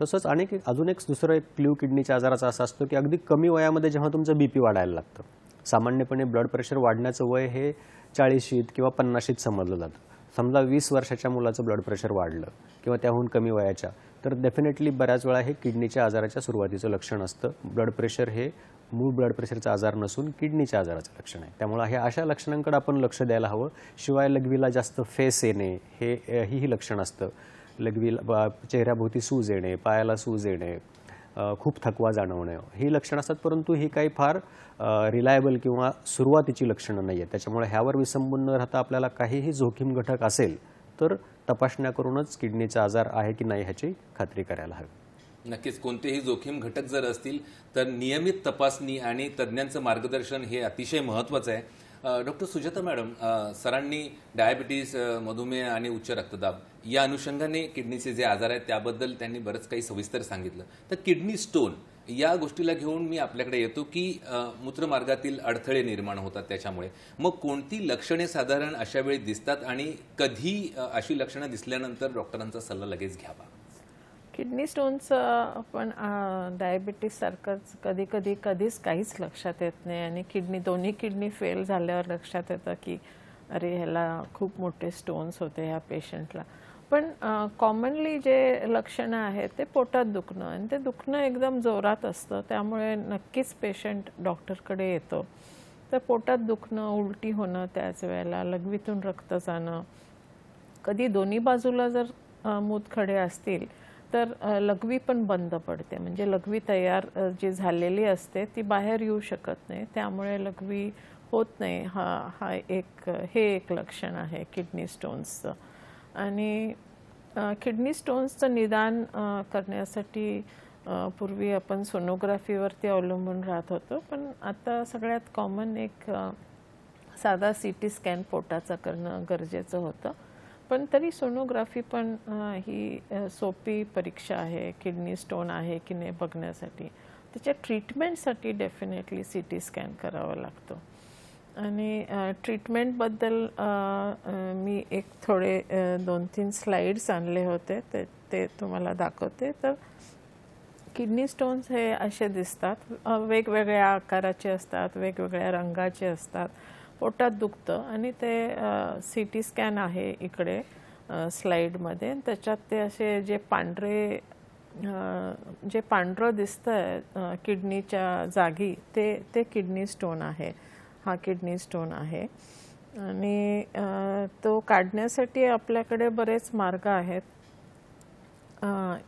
तसंच अजून एक दुसरं एक क्ल्यू किडनीच्या आजाराचा असा असतो की अगदी कमी वयामध्ये जेव्हा तुमचं BP वाढायला लागतं. सामान्यपणे ब्लड प्रेशर वाढण्याचं वय हे 40शीत किंवा 50शीत समजलं जातं. समजा 20 वर्षाच्या मुलाचं ब्लड प्रेशर वाढलं किंवा त्याहून कमी वयाच्या, तर डेफिनेटली बऱ्याच वेळा हे किडनीच्या आजाराच्या सुरुवातीचं लक्षण असतं. ब्लड प्रेशर हे मूळ ब्लड प्रेशरचा आजार नसून किडनीच्या आजाराचं लक्षण आहे. त्यामुळे हे अशा लक्षणांकडे आपण लक्ष द्यायला हवं. शिवाय लघवीला जास्त फेस येणे ही लक्षण असतं. लघवीला चेहऱ्याभोवती सूज येणे, पायाला सूज येणे, खूप थकवा जाणवणे ही लक्षणं असतात. परंतु ही काही फार रिलायबल किंवा सुरुवातीची लक्षणं नाही आहेत. त्याच्यामुळे ह्यावर विसंबून न राहता आपल्याला काहीही जोखीम घटक असेल तर तपासण्या करूनच किडनीचा आजार आहे की नाही ह्याची खात्री करायला हवी. नक्कीच कोणतेही जोखीम घटक जर असतील तर नियमित तपासणी आणि तज्ज्ञांचं मार्गदर्शन हे अतिशय महत्त्वाचं आहे. डॉक्टर सुजाता मॅडम, सरांनी डायबिटीस, मधुमेह आणि उच्च रक्तदाब या अनुषंगाने किडनीचे जे आजार आहेत त्याबद्दल त्यांनी बरंच काही सविस्तर सांगितलं. तर किडनी स्टोन या गोष्टीला घेऊन मी आपल्याकडे येतो की मूत्रमार्गातील अडथळे निर्माण होतात त्याच्यामुळे. मग कोणती लक्षणे साधारण अशा वेळी दिसतात आणि कधी अशी लक्षणं दिसल्यानंतर डॉक्टरांचा सल्ला लगेच घ्यावा? किडनी स्टोनचं पण डायबिटीस सारखंच कधीच काहीच लक्षात येत नाही आणि दोन्ही किडनी फेल झाल्यावर लक्षात येतं की अरे ह्याला खूप मोठे स्टोन्स होते ह्या पेशंटला. पण कॉमनली जे लक्षणं आहेत ते पोटात दुखणं, आणि ते दुखणं एकदम जोरात असतं, त्यामुळे नक्कीच पेशंट डॉक्टरकडे येतो. तर पोटात दुखणं, उलटी होणं, त्याच वेळेला लघवीतून रक्त जाणं, कधी दोन्ही बाजूला जर मूतखडे असतील तर लघवी पण बंद पडते, म्हणजे लघवी तयार जी झालेली असते ती बाहेर येऊ शकत नाही, त्यामुळे लघवी होत नाही. हे एक लक्षण आहे किडनी स्टोन्सचं. आणि किडनी स्टोन्सचं निदान करण्यासाठी पूर्वी आपण सोनोग्राफीवरती अवलंबून राहत होतो, पण आता सगळ्यात कॉमन एक साधा CT स्कॅन पोटाचा करणं गरजेचं होतं. पण तरी सोनोग्राफी पण ही सोपी परीक्षा आहे किडनी स्टोन आहे की नाही बघण्यासाठी. त्याच्या ट्रीटमेंटसाठी डेफिनेटली CT स्कॅन करावा लागतो. आणि ट्रीटमेंटबद्दल मी एक थोडे 2-3 स्लाइड्स आणले होते, ते तुम्हाला दाखवते. तर किडनी स्टोन्स हे असे दिसतात, वेगवेगळ्या आकाराचे असतात, वेगवेगळ्या रंगाचे असतात, पोटात दुखतं आणि ते CT स्कॅन आहे इकडे स्लाइडमध्ये. त्याच्यात ते असे जे पांढरं दिसतं किडनीच्या जागी ते किडनी स्टोन आहे. हा किडनी स्टोन आहे आणि तो काढण्यासाठी आपल्याकडे बरेच मार्ग आहेत.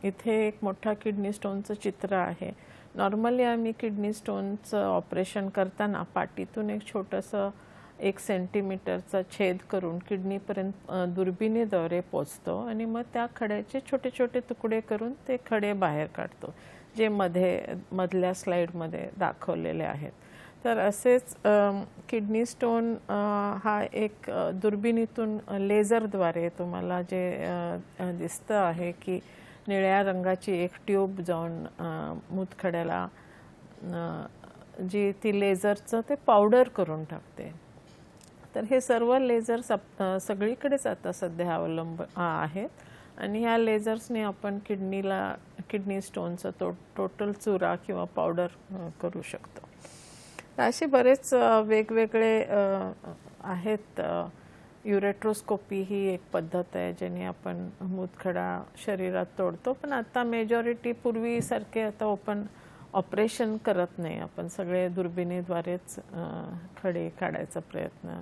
इथे एक मोठा किडनी स्टोनचं चित्र आहे. नॉर्मली आम्ही किडनी स्टोनचं ऑपरेशन करताना पाठीतून एक छोटंसं 1 सेंटीमीटरचा छेद करून किडनीपर्यंत दुर्बिणीद्वारे पोचतो आणि मग त्या खड्याचे छोटे छोटे तुकडे करून ते खडे बाहेर काढतो, जे मधल्या स्लाइडमध्ये दाखवलेले आहेत. तर असेच किडनी स्टोन हा एक दुर्बिणीतून लेझरद्वारे तुम्हाला जे दिसतं आहे की निळ्या रंगाची एक ट्यूब जाऊन मूतखड्याला जी ती लेझरचं ते पावडर करून टाकते. तर हे सर्व लेझर्स सगळीकडेच आता सध्या आहेत आणि ह्या लेझर्सने आपण किडनी स्टोनचं टोटल चुरा किंवा पावडर करू शकतो. असे बरेच वेगवेगळे आहेत. युरेट्रोस्कोपी ही एक पद्धत आहे ज्याने आपण मूतखडा शरीरात तोडतो, पण आता मेजॉरिटी पूर्वीसारखे आता ओपन ऑपरेशन करत नाही, आपण सगळे दुर्बिणीद्वारेच खडे काढायचा प्रयत्न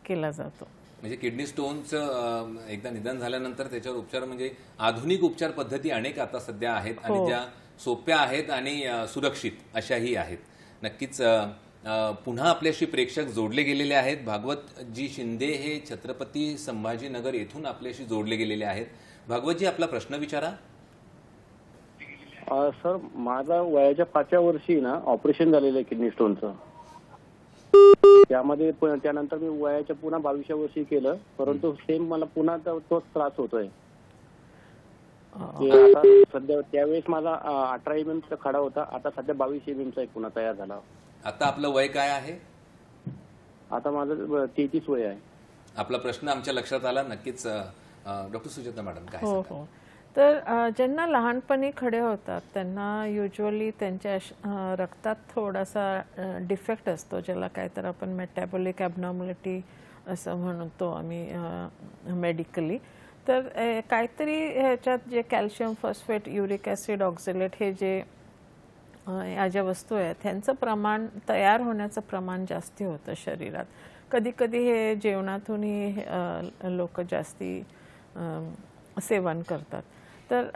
केला जातो. म्हणजे किडनी स्टोनचं एकदा निदान झाल्यानंतर त्याच्यावर उपचार म्हणजे आधुनिक उपचार पद्धती अनेक आता सध्या आहेत आणि ज्या सोप्या आहेत आणि सुरक्षित अशाही आहेत. नक्कीच पुन्हा आपल्याशी प्रेक्षक जोडले गेलेले आहेत. भागवतजी शिंदे हे छत्रपती संभाजीनगर येथून आपल्याशी जोडले गेलेले आहेत. भागवतजी, आपला प्रश्न विचारा. सर, माझा वयाच्या 5व्या वर्षी ना ऑपरेशन झालेलं आहे किडनी स्टोनचं. त्यामध्ये त्यानंतर मी वयाच्या पुन्हा 22व्या वर्षी केलं, परंतु सेम मला पुन्हा तोच त्रास होतोय. आता सध्या त्यावेळेस माझा 18 mm चा खडा होता, आता सध्या 22 mm चा एक पुन्हा तयार झाला. आता आपलं वय काय आहे? आता माझं 33 वय आहे. आपला प्रश्न आमच्या लक्षात आला. नक्कीच डॉक्टर सुजाता मॅडम, काय हो सांगाल? हो. तर ज्यांना लहानपणी खडे होतात त्यांना युजली त्यांच्या रक्तात थोडासा डिफेक्ट असतो, ज्याला काय तर आपण मेटॅबॉलिक ॲबनॉर्मॅलिटी असं म्हणतो आम्ही मेडिकली. तर काहीतरी ह्याच्यात जे calcium phosphate, uric acid, oxalate हे जे या ज्या वस्तू आहेत ह्यांचं प्रमाण, तयार होण्याचं प्रमाण जास्ती होतं शरीरात. कधी कधी हे जेवणातूनही लोक जास्ती सेवन करतात. तर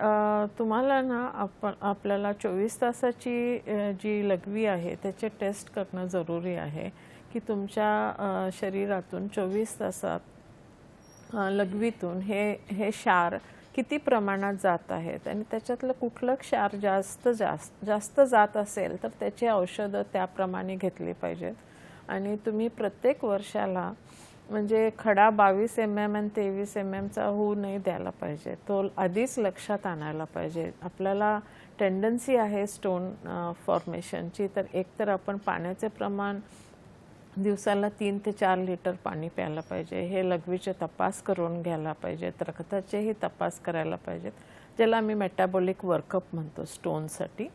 तुम्हाला ना आपल्याला 24 तासाची जी लघवी आहे त्याचे टेस्ट करणं जरुरी आहे की तुमच्या शरीरातून 24 तासात लघवीतून हे क्षार किती प्रमाणात जात आहेत आणि त्याच्यातलं कुठलं क्षार जास्त जात असेल तर त्याची औषधं त्याप्रमाणे घेतली पाहिजेत. आणि तुम्ही प्रत्येक वर्षाला म्हणजे खडा 22 mm आणि 23 mm चा होऊ नाही द्यायला पाहिजे. तो आधीच लक्षात आणायला पाहिजे. आपल्याला टेंडन्सी आहे स्टोन फॉर्मेशनची, तर एकतर आपण पाण्याचे प्रमाण दिवसाला 3 ते 4 लिटर पाणी प्यायला पाहिजे. हे लघवीचे तपास करून घ्यायला पाहिजेत. रक्ताचेही तपास करायला पाहिजेत, ज्याला आम्ही मेटाबॉलिक वर्कअप म्हणतो स्टोनसाठी.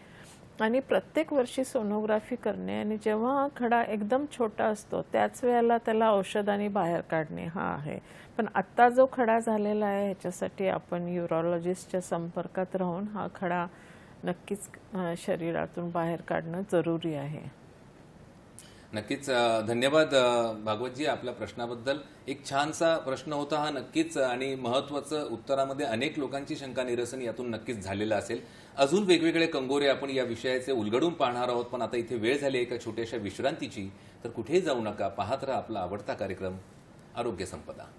आणि प्रत्येक वर्षी सोनोग्राफी करणे आणि जेव्हा खडा एकदम छोटा असतो त्याच वेळेला त्याला औषधांनी बाहेर काढणे हा आहे. पण आत्ता जो खडा झालेला आहे ह्याच्यासाठी आपण युरोलॉजिस्टच्या संपर्कात राहून हा खडा नक्कीच शरीरातून बाहेर काढणं जरुरी आहे. नक्कीच धन्यवाद भागवतजी आपल्या प्रश्नाबद्दल. एक छानसा प्रश्न होता हा नक्कीच, आणि महत्त्वाचं उत्तरामध्ये अनेक लोकांची शंका निरसन यातून नक्कीच झालेलं असेल. अजून वेगवेगळे कंगोरे आपण या विषयाचे उलगडून पाहणार आहोत, पण आता इथे वेळ झाली एका छोट्याशा विश्रांतीची. तर कुठेही जाऊ नका, पाहत राहा आपला आवडता कार्यक्रम आरोग्य संपदा.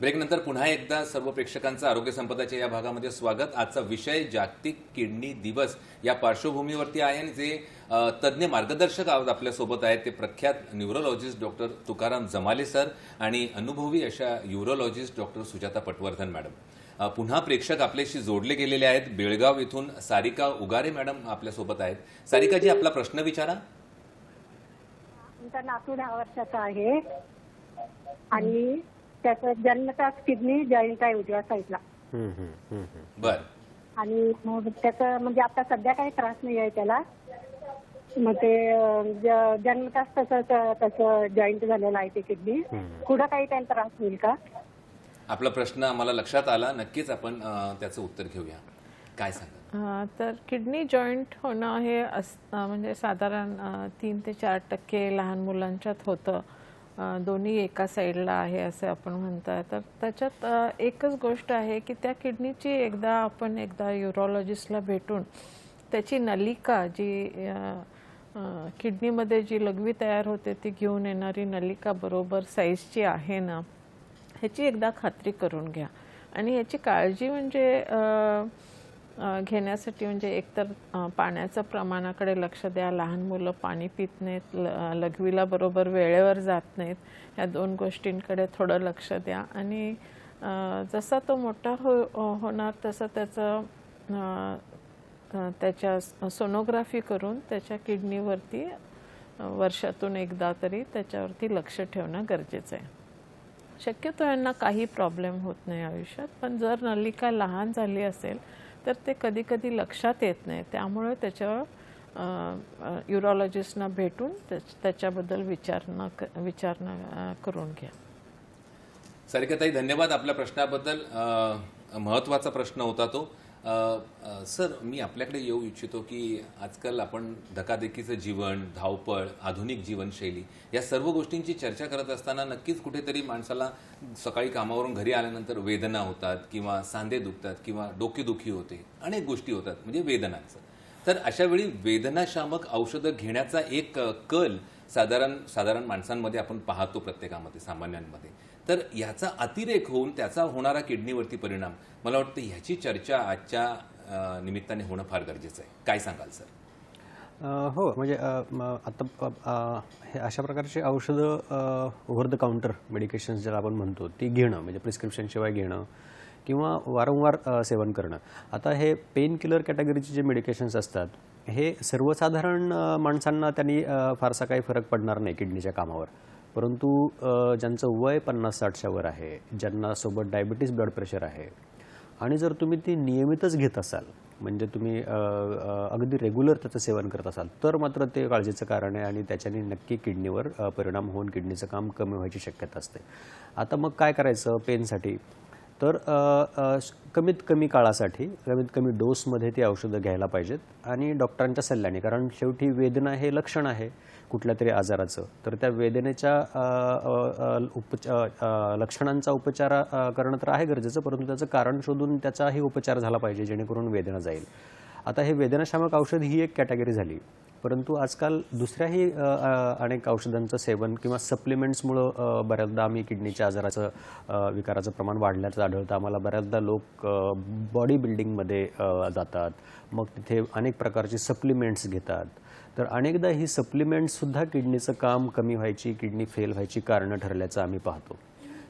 ब्रेकनंतर पुन्हा एकदा सर्व प्रेक्षकांचं आरोग्य संपदाच्या या भागामध्ये स्वागत. आजचा विषय जागतिक किडनी दिवस या पार्श्वभूमीवरती आहे आणि जे तज्ज्ञ मार्गदर्शक आज आपल्यासोबत आहेत ते प्रख्यात neurologist doctor Tukaram Jamale sir आणि अनुभवी अशा urologist doctor Sujata Patwardhan madam. पुन्हा प्रेक्षक आपल्याशी जोडले गेलेले आहेत. बेळगाव इथून सारिका उगारे मॅडम आपल्यासोबत आहेत. सारिकाजी, आपला प्रश्न विचारा. आमचा नातू 10 वर्षाचा आहे आणि त्याचा जन्मताच किडनी जॉईंट आहे उजव्या साईडला. बर. आणि मग त्याचं म्हणजे आता सध्या काही त्रास नाही आहे त्याला. मग ते जन्मताच तसं जॉईंट झालेलं आहे ते किडनी. पुढं काही त्याला त्रास होईल का? आपला प्रश्न आम्हाला लक्षात आला. नक्कीच आपण त्याचं उत्तर घेऊया. काय सांगा? तर किडनी जॉईंट होणं हे म्हणजे साधारण 3 ते 4% लहान मुलांच्यात होतं. दोन्ही एका साईडला आहे असे आपण म्हणताय. तर त्याच्यात एकच गोष्ट आहे की त्या किडनीची एकदा युरोलॉजिस्टला भेटून त्याची नलिका जी किडनीमध्ये जी लघवी तयार होते ती घेऊन येणारी नलिका बरोबर साईजची आहे ना ह्याची एकदा खात्री करून घ्या. आणि ह्याची काळजी म्हणजे घेण्यासाठी म्हणजे एकतर पाण्याच्या प्रमाणाकडे लक्ष द्या. लहान मुलं पाणी पित नाहीत, लघवीला बरोबर वेळेवर जात नाहीत, ह्या 2 गोष्टींकडे थोडं लक्ष द्या. आणि जसा तो मोठा होणार तसं त्याच्या सोनोग्राफी करून त्याच्या किडनीवरती वर्षातून एकदा तरी त्याच्यावरती लक्ष ठेवणं गरजेचं आहे. शक्यतो यांना काही प्रॉब्लेम होत नाही आयुष्यात, पण जर नलिका लहान झाली असेल तर ते कधी कधी लक्षात येत नाही. त्यामुळे त्याच्यावर युरोलॉजिस्टना भेटून त्याच्याबद्दल विचारणा करून घ्या. सारिकाताई, धन्यवाद आपल्या प्रश्नाबद्दल. महत्त्वाचा प्रश्न होता तो. सर, मी आपल्याकडे येऊ इच्छितो की आजकाल आपण धकाधकीचं जीवन, धावपळ, आधुनिक जीवनशैली या सर्व गोष्टींची चर्चा करत असताना नक्कीच कुठेतरी माणसाला सकाळी कामावरून घरी आल्यानंतर वेदना होतात किंवा सांधे दुखतात किंवा डोकेदुखी होते, अनेक गोष्टी होतात म्हणजे वेदनांचं. तर अशा वेळी वेदनाशामक औषधं घेण्याचा एक कल साधारण माणसांमध्ये आपण पाहतो, प्रत्येकामध्ये, सामान्यांमध्ये. तर याचा अतिरेक होऊन त्याचा होणारा किडनीवरती परिणाम, मला वाटतं ह्याची चर्चा आजच्या निमित्ताने होणं फार गरजेचं आहे. काय सांगाल सर? हो, म्हणजे आता हे अशा प्रकारची औषधं ओव्हर द काउंटर मेडिकेशन्स ज्याला आपण म्हणतो ती घेणं, म्हणजे प्रिस्क्रिप्शनशिवाय घेणं किंवा वारंवार सेवन करणं. आता हे पेन किलर कॅटेगरीचे जे मेडिकेशन्स असतात हे सर्वसाधारण माणसांना त्यांनी फारसा काही फरक पडणार नाही किडनीच्या कामावर. परंतु ज्यांचं वय 50-60च्या वर आहे, ज्यांना सोबत डायबिटीस, ब्लड प्रेशर आहे आणि जर तुम्ही ती नियमितच घेत असाल, म्हणजे तुम्ही अगदी रेग्युलर त्याचं सेवन करत असाल, तर मात्र ते काळजीचं कारण आहे आणि त्याच्याने नक्की किडनीवर परिणाम होऊन किडनीचं काम कमी व्हायची शक्यता असते. आता मग काय करायचं पेनसाठी? तर कमीत कमी काळासाठी कमीत कमी डोसमध्ये ती औषधं घ्यायला पाहिजेत आणि डॉक्टरांच्या सल्ल्याने, कारण शेवटी वेदना हे लक्षण आहे कुठल्या तरी आजाराचं. तर त्या वेदनेच्या लक्षणांचा उपचार करणं तर आहे गरजेचं, परंतु त्याचं कारण शोधून त्याचाही उपचार झाला पाहिजे जेणेकरून वेदना जाईल. आता हे वेदनाशामक औषध ही एक कॅटेगरी झाली, परंतु आजकाल दुसऱ्याही अनेक औषधांचं सेवन किंवा सप्लिमेंट्समुळं बऱ्याचदा आम्ही किडनीच्या आजाराचं विकाराचं प्रमाण वाढल्याचं आढळतं आम्हाला. बऱ्याचदा लोक बॉडी बिल्डिंगमध्ये जातात, मग तिथे अनेक प्रकारची सप्लिमेंट्स घेतात. तर अनेकदा ही सप्लिमेंट्ससुद्धा किडनीचं काम कमी व्हायची, किडनी फेल व्हायची कारणं ठरल्याचं आम्ही पाहतो.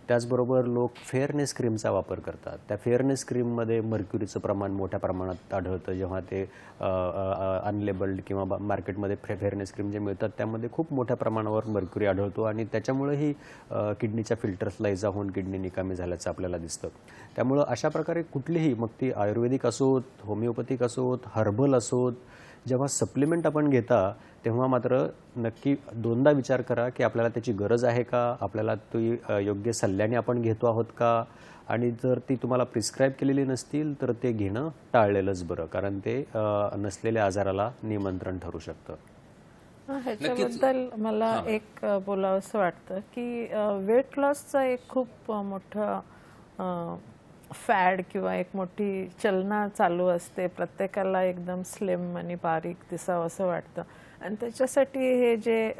त्याचबरोबर लोक फेअरनेस क्रीमचा वापर करतात. त्या फेअरनेस क्रीममध्ये मर्क्युरीचं प्रमाण मोठ्या प्रमाणात आढळतं. जेव्हा ते अनलेबल्ड किंवा मार्केटमध्ये फेअरनेस क्रीम जे मिळतात त्यामध्ये खूप मोठ्या प्रमाणावर मर्क्युरी आढळतो आणि त्याच्यामुळेही किडनीच्या फिल्टर्सला इजा होऊन किडनी निकामी झाल्याचं आपल्याला दिसतं. त्यामुळं अशा प्रकारे कुठलीही, मग ती आयुर्वेदिक असोत, होमिओपॅथिक असोत, हर्बल असोत, जेव्हा सप्लिमेंट आपण घेता तेव्हा मात्र नक्की दोनदा विचार करा की आपल्याला त्याची गरज आहे का, आपल्याला ती योग्य सल्ल्याने आपण घेतो आहोत का, आणि जर ती तुम्हाला प्रिस्क्राईब केलेली नसतील तर ते घेणं टाळलेलंच बरं, कारण ते नसलेल्या आजाराला निमंत्रण ठरू शकतं. ह्याच्याबद्दल मला एक बोलावंसं वाटतं की वेट लॉसचा एक खूप मोठं फॅड किंवा एक मोठी चलना चालू असते. प्रत्येकाला एकदम स्लिम आणि बारीक दिसावं असं वाटतं आणि त्याच्यासाठी हे जे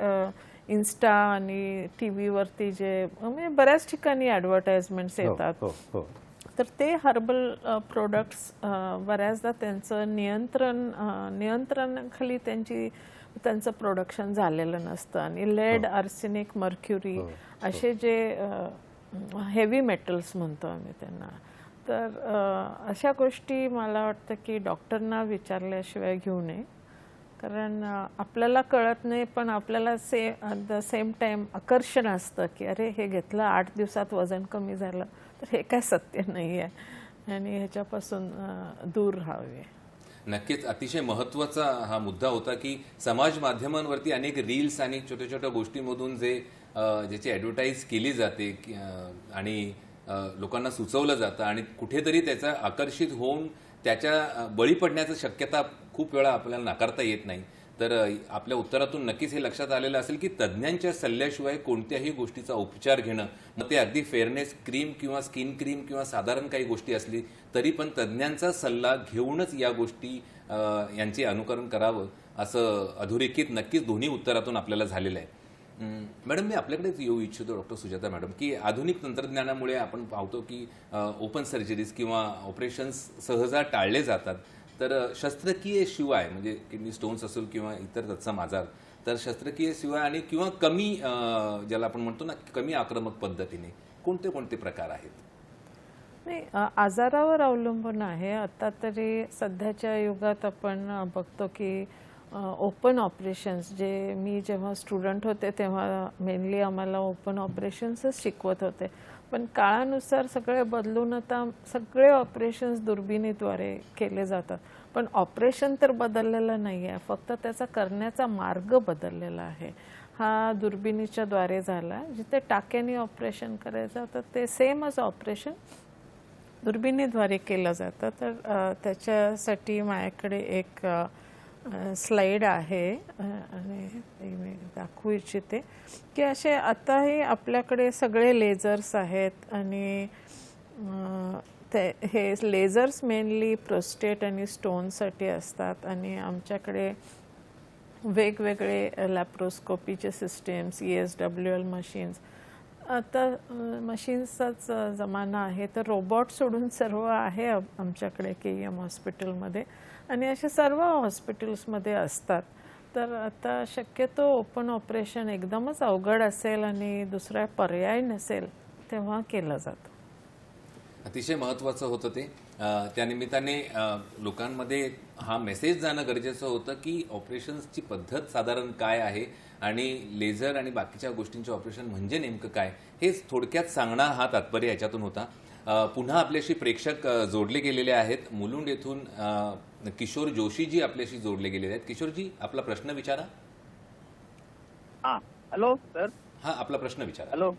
इन्स्टा आणि टी व्हीवरती जे म्हणजे बऱ्याच ठिकाणी ॲडव्हर्टाइजमेंट्स येतात, तर ते हर्बल प्रोडक्ट्स बऱ्याचदा त्यांचं नियंत्रणाखाली त्यांचं प्रोडक्शन झालेलं नसतं आणि लेड, आर्सेनिक, मर्क्युरी असे जे हेवी मेटल्स म्हणतो आम्ही त्यांना, तर अशा गोष्टी मला वाटतं की डॉक्टरना विचारल्याशिवाय घेऊ नये, कारण आपल्याला कळत नाही पण आपल्याला ॲट द सेम टाईम आकर्षण असतं की अरे हे घेतलं 8 दिवसात वजन कमी झालं, तर हे काय सत्य नाही आहे आणि ह्याच्यापासून दूर राहावे. नक्कीच अतिशय महत्त्वाचा हा मुद्दा होता की समाज माध्यमांवरती अनेक रील्स आणि छोट्या छोट्या गोष्टींमधून ज्याची ॲडव्हर्टाईज केली जाते आणि लोकांना सुचवलं जातं आणि कुठेतरी त्याचा आकर्षित होऊन त्याच्या बळी पडण्याची शक्यता खूप वेळा आपल्याला नाकारता येत नाही. तर आपल्या उत्तरातून नक्कीच हे लक्षात आलेलं असेल की तज्ज्ञांच्या सल्ल्याशिवाय कोणत्याही गोष्टीचा उपचार घेणं, मग ते अगदी फेअरनेस क्रीम किंवा स्किन क्रीम किंवा साधारण काही गोष्टी असली तरी पण तज्ज्ञांचा सल्ला घेऊनच या गोष्टी यांचे अनुकरण करावं असं अधोरेखित नक्कीच दोन्ही उत्तरातून आपल्याला झालेलं आहे. मॅडम, मी आपल्याकडेच येऊ इच्छितो डॉक्टर सुजाता मॅडम, की आधुनिक तंत्रज्ञानामुळे आपण पाहतो की ओपन सर्जरीज किंवा ऑपरेशन्स सहजा टाळले जातात. तर शस्त्रक्रिये शिवाय, म्हणजे किडनी स्टोन्स असेल किंवा इतर तत्सम आजार, तर शस्त्रक्रिये शिवाय आणि किंवा कमी, ज्याला आपण म्हणतो ना कमी आक्रमक पद्धतीने कोणते कोणते प्रकार आहेत? नाही, आजारावर अवलंबून आहे. आता तरी सध्याच्या युगात आपण बघतो की ओपन ऑपरेशन्स, जे मी जेव्हा स्टुडंट होते तेव्हा मेनली आम्हाला ओपन ऑपरेशन्सच शिकवत होते, पण काळानुसार सगळे बदलून आता सगळे ऑपरेशन्स दुर्बिणीद्वारे केले जातात. पण ऑपरेशन तर बदललेलं नाही आहे, फक्त त्याचा करण्याचा मार्ग बदललेला आहे. हा दुर्बिणीच्या द्वारे झाला. जिथे टाक्याने ऑपरेशन करायचं होतं ते सेमच ऑपरेशन दुर्बिणीद्वारे केलं जातं. तर त्याच्यासाठी माझ्याकडे एक स्लाईड आहे आणि ते मी दाखवू इच्छिते की असे आताही आपल्याकडे सगळे लेझर्स आहेत आणि हे लेझर्स मेनली प्रोस्टेट आणि स्टोनसाठी असतात आणि आमच्याकडे वेगवेगळे लॅप्रोस्कोपीचे सिस्टम्स, ESWL मशीन्स, आता मशीन्सचाच जमाना आहे, तर रोबोट सोडून सर्व आहे आमच्याकडे KEM हॉस्पिटलमध्ये आणि असे सर्व हॉस्पिटल्समध्ये असतात. तर आता शक्यतो ओपन ऑपरेशन एकदमच अवघड असेल आणि दुसरा पर्याय नसेल तेव्हा केलं जातं. अतिशय महत्त्वाचं होतं ते. त्यानिमित्ताने लोकांमध्ये हा मेसेज जाणं गरजेचं होतं की ऑपरेशन्सची पद्धत साधारण काय आहे आणि लेझर आणि बाकीच्या गोष्टींचे ऑपरेशन म्हणजे नेमकं काय हे थोडक्यात सांगणं हा तात्पर्य याच्यातून होता. पुन्हा आपल्याशी प्रेक्षक जोडले गेलेले आहेत. मुलुंड येथून किशोर जोशीजी आपल्याशी जोडले गेलेले आहेत. किशोरजी, आपला प्रश्न विचारा. हा, हॅलो सर. हा, आपला प्रश्न विचारा. हॅलो.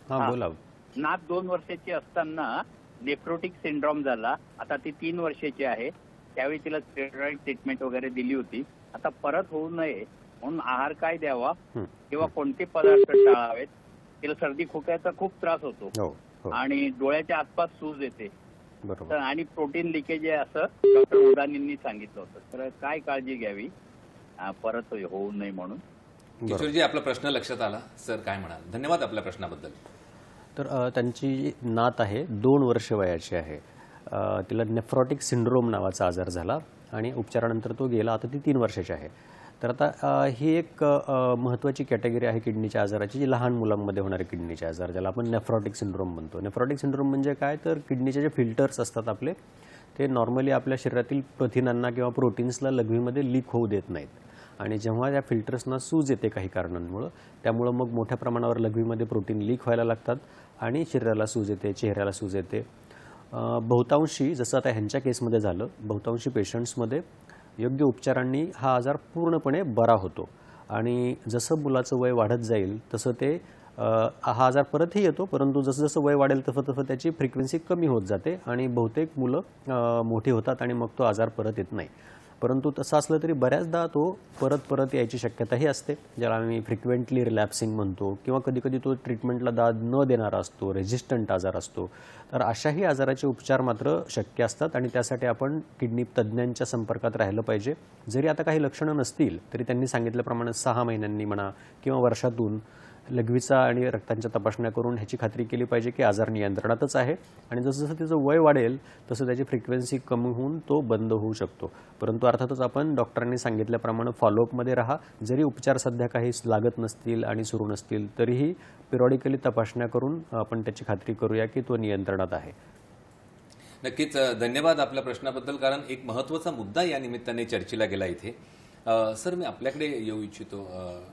हां, बोला. नात 2 वर्षाची असताना नेफ्रोटिक सिंड्रोम झाला. आता ती 3 वर्षाची आहे. त्यावेळी तिला स्टेरॉइड ट्रीटमेंट वगैरे दिली होती. आता परत होऊ नये म्हणून आहार काय द्यावा किंवा कोणते पदार्थ टाळावेत? तिला सर्दी खोक्याचा खूप त्रास होतो आणि डोळ्याच्या आसपास सूज येते. बरोबर. आणि प्रोटीन लिकेज आहे असं डॉक्टर उदानींनी सांगितलं होतं. तर काय काळजी घ्यावी परत होऊ नये म्हणून? किशोरजी, आपला प्रश्न लक्षात आला. सर काय म्हणाल? धन्यवाद आपल्या प्रश्नाबद्दल. तर त्यांची नात आहे, 2 वर्ष वयाची आहे. तिला नेफ्रॉटिक सिंड्रोम नावाचा आजार झाला आणि उपचारानंतर तो गेला. आता ती 3 वर्षाची आहे. तर आता ही एक महत्त्वाची कॅटेगरी आहे किडनीच्या आजाराची, जी लहान मुलांमध्ये होणारे किडनीचे आजार, ज्याला आपण नेफ्रॉटिक सिंड्रोम म्हणतो. नेफ्रॉटिक सिंड्रोम म्हणजे काय, तर किडनीचे जे फिल्टर्स असतात आपले, ते नॉर्मली आपल्या शरीरातील प्रथिनांना किंवा प्रोटीन्सला लघवीमध्ये लीक होऊ देत नाहीत आणि जेव्हा त्या फिल्टर्सना सूज येते काही कारणांमुळं, त्यामुळं मग मोठ्या प्रमाणावर लघवीमध्ये प्रोटीन लीक व्हायला लागतात आणि शरीराला सूज येते, चेहऱ्याला सूज येते. बहुतांशी, जसं आता ह्यांच्या केसमध्ये झालं, बहुतांशी पेशंट्समध्ये योग्य उपचारांनी हा आजार पूर्णपणे बरा होतो आणि जसं मुलाचं वय वाढत जाईल तसं ते हा आजार परतही येतो, परंतु जसं जसं वय वाढेल तसं तसं त्याची फ्रिक्वेन्सी कमी होत जाते आणि बहुतेक मुलं मोठी होतात आणि मग तो आजार परत येत नाही. परंतु तसं असलं तरी बऱ्याचदा तो परत यायची शक्यताही असते, ज्याला आम्ही फ्रिक्वेंटली रिलॅप्सिंग म्हणतो, किंवा कधीकधी तो ट्रीटमेंटला दाद न देणारा असतो, रेझिस्टंट आजार असतो. तर अशाही आजाराचे उपचार मात्र शक्य असतात आणि त्यासाठी आपण किडनी तज्ज्ञांच्या संपर्कात राहिलं पाहिजे. जरी आता काही लक्षणं नसतील तरी त्यांनी सांगितल्याप्रमाणे 6 महिन्यांनी म्हणा किंवा वर्षातून लघवीचा आणि रक्तांच्या तपासण्या करून ह्याची खात्री केली पाहिजे की आजार नियंत्रणातच आहे आणि जसं जसं त्याचं वय वाढेल तसं त्याची फ्रिक्वेन्सी कमी होऊन तो बंद होऊ शकतो. परंतु अर्थातच आपण डॉक्टरांनी सांगितल्याप्रमाणे फॉलोअपमध्ये राहा. जरी उपचार सध्या काही लागत नसतील आणि सुरू नसतील तरीही पिरियॉडिकली तपासण्या करून आपण त्याची खात्री करूया की तो नियंत्रणात आहे. नक्कीच धन्यवाद आपल्या प्रश्नाबद्दल, कारण एक महत्त्वाचा मुद्दा या निमित्ताने चर्चेला गेला इथे. सर, मी आपल्याकडे येऊ इच्छितो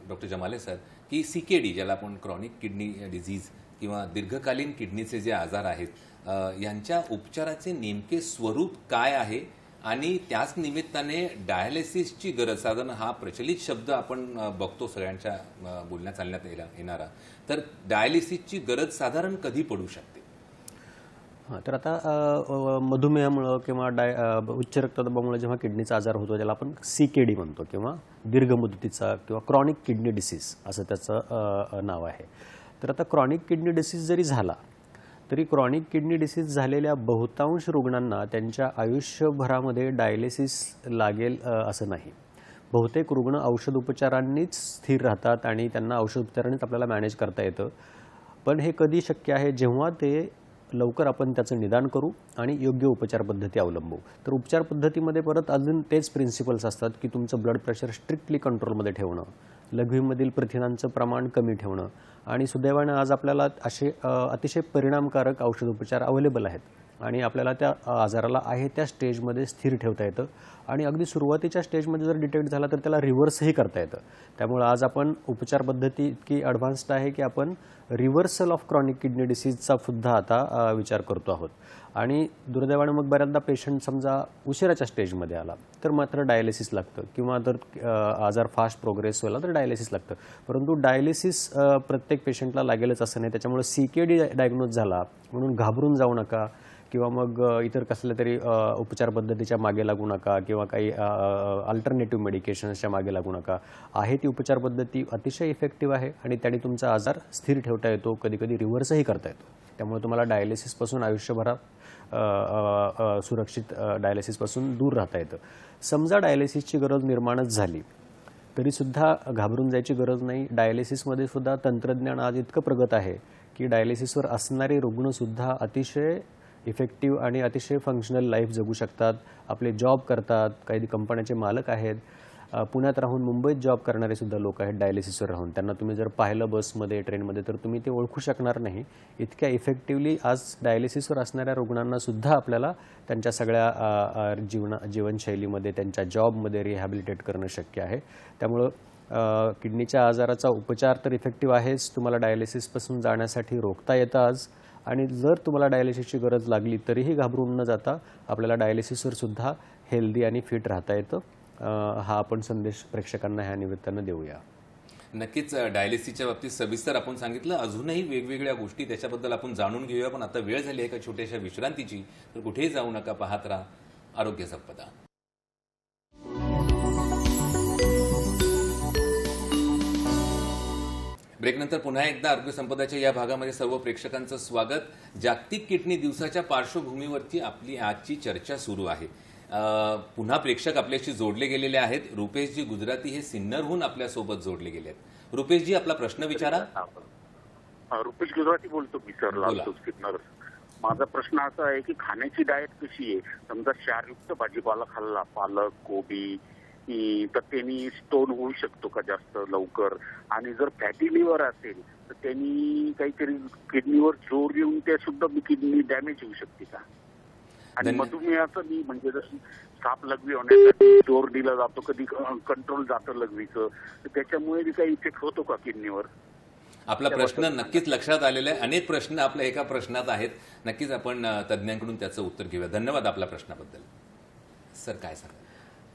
डॉक्टर जमाले सर, की CKD, ज्याला आपण क्रॉनिक किडनी डिझीज किंवा दीर्घकालीन किडनीचे जे आजार आहेत, यांच्या उपचाराचे नेमके स्वरूप काय आहे आणि त्याच निमित्ताने डायलिसिसची गरज, साधारण हा प्रचलित शब्द आपण बघतो सगळ्यांच्या बोलण्यात चालण्यात येणारा, तर डायलिसिसची गरज साधारण कधी पडू शकते? हां, तर आता मधुमेहामुळं किंवा उच्च रक्तदाबामुळे जेव्हा किडनीचा आजार होतो त्याला आपण CKD म्हणतो किंवा दीर्घ मुदतीचा किंवा क्रॉनिक किडनी डिसीज असं त्याचं नाव आहे. तर आता क्रॉनिक किडनी डिसीज जरी झाला तरी क्रॉनिक किडनी डिसीज झालेल्या बहुतांश रुग्णांना त्यांच्या आयुष्यभरामध्ये डायलिसिस लागेल असं नाही. बहुतेक रुग्ण औषध उपचारांनीच स्थिर राहतात आणि त्यांना औषध उपचारांनीच आपल्याला मॅनेज करता येतं. पण हे कधी शक्य आहे, जेव्हा ते लवकर आपण त्याचं निदान करू आणि योग्य उपचार पद्धती अवलंबू. तर उपचार पद्धतीमध्ये परत अजून तेच प्रिन्सिपल्स असतात की तुमचं ब्लड प्रेशर स्ट्रिक्टली कंट्रोलमध्ये ठेवणं, लघवीमधील प्रथिनांचं प्रमाण कमी ठेवणं आणि सुदैवानं आज आपल्याला असे अतिशय परिणामकारक औषधोपचार अवेलेबल आहेत आणि आपल्याला त्या आजाराला आहे त्या स्टेजमध्ये स्थिर ठेवता येतं आणि अगदी सुरुवातीच्या स्टेजमध्ये जर डिटेक्ट झाला तर त्याला रिव्हर्सही करता येतं. त्यामुळे आज आपण उपचार पद्धती इतकी ॲडव्हान्स्ड आहे की आपण रिव्हर्सल ऑफ क्रॉनिक किडनी डिसीजचा सुद्धा आता विचार करतो आहोत. आणि दुर्दैवानं मग बऱ्याचदा पेशंट समजा उशिराच्या स्टेजमध्ये आला तर मात्र डायलिसिस लागतं किंवा जर आजार फास्ट प्रोग्रेस व्हायला तर डायलिसिस लागतं. परंतु डायलिसिस प्रत्येक पेशंटला लागेलच असं नाही. त्याच्यामुळे CKD डायग्नोज झाला म्हणून घाबरून जाऊ नका किंवा मग इतर कसल्या तरी उपचार पद्धतीच्या मागे लागू नका किंवा काही अल्टरनेटिव्ह मेडिकेशन्सच्या मागे लागू नका. आहे ती उपचार पद्धती अतिशय इफेक्टिव्ह आहे आणि त्याने तुमचा आजार स्थिर ठेवता येतो, कधीकधी रिव्हर्सही करता येतो. त्यामुळे तुम्हाला डायलिसिसपासून आयुष्यभरात सुरक्षित डायलिसिसपासून दूर राहता येतं. समजा डायलिसिसची गरज निर्माणच झाली तरीसुद्धा घाबरून जायची गरज नाही. डायलिसिसमध्ये सुद्धा तंत्रज्ञान आज इतकं प्रगत आहे की डायलिसिसवर असणारे रुग्णसुद्धा अतिशय इफेक्टिव्ह आणि अतिशय फंक्शनल लाईफ जगू शकतात. आपले जॉब करतात, काही कंपन्यांचे मालक आहेत. पुण्यात राहून मुंबईत जॉब करणारे सुद्धा लोक आहेत डायलिसिसवर राहून. त्यांना तुम्ही जर पाहिलं बसमध्ये, ट्रेनमध्ये तर तुम्ही ते ओळखू शकणार नाही. इतक्या इफेक्टिव्हली आज डायलिसिसवर असणाऱ्या रुग्णांना सुद्धा आपल्याला त्यांच्या सगळ्या जीवनशैलीमध्ये, त्यांच्या जॉबमध्ये रिहॅबिलिटेट करणं शक्य आहे. त्यामुळं किडनीच्या आजाराचा उपचार तर इफेक्टिव्ह आहेच, तुम्हाला डायलिसिसपासून जाण्यासाठी रोखता येतं आज. आणि जर तुम्हाला डायलिसिसची गरज लागली तरीही घाबरून न जाता आपल्याला डायलिसिसवर सुद्धा हेल्दी आणि फिट राहता येतं. हा आपण संदेश प्रेक्षकांना ह्या निमित्तानं देऊया. नक्कीच डायलिसिसच्या बाबतीत सविस्तर आपण सांगितलं. अजूनही वेगवेगळ्या गोष्टी त्याच्याबद्दल आपण जाणून घेऊया, पण आता वेळ झाली आहे एका छोट्याशा विश्रांतीची. तर कुठेही जाऊ नका, पाहत राहा आरोग्य संपदा. ब्रेकनंतर पुन्हा एकदा आरोग्य संपदाच्या या भागामध्ये सर्व प्रेक्षकांचं स्वागत. जागतिक किडनी दिवसाच्या पार्श्वभूमीवरती आपली आजची चर्चा सुरू आहे. पुन्हा प्रेक्षक आपल्याशी जोडले गेलेले आहेत. रुपेशजी गुजराती हे सिन्नरहून आपल्यासोबत जोडले गेले आहेत. रुपेशजी, आपला प्रश्न विचारा. रुपेश गुजराती बोलतो मी सर, लालचौक सिन्नर. माझा प्रश्न असा आहे की खाण्याची डाएट कशी आहे? समजा क्षारयुक्त भाजीपाला खाल्ला, पालक, कोबी, तर त्यांनी स्टोन होऊ शकतो का जास्त लवकर? आणि जर फॅटी लिव्हर असेल तर त्यांनी काहीतरी किडनीवर जोर येऊन ते सुद्धा किडनी डॅमेज होऊ शकते का? आणि मधुमेहाचं मी म्हणजे जसं साप लघवी होण्यासाठी जोर दिला जातो, कधी कंट्रोल जातं लघवीचं, तर त्याच्यामुळे काही इफेक्ट होतो का किडनीवर? आपला प्रश्न नक्कीच लक्षात आलेला आहे. अनेक प्रश्न आपल्या एका प्रश्नात आहेत. नक्कीच आपण तज्ज्ञांकडून त्याचं उत्तर घेऊया. धन्यवाद आपल्या प्रश्नाबद्दल. सर, काय सांगा?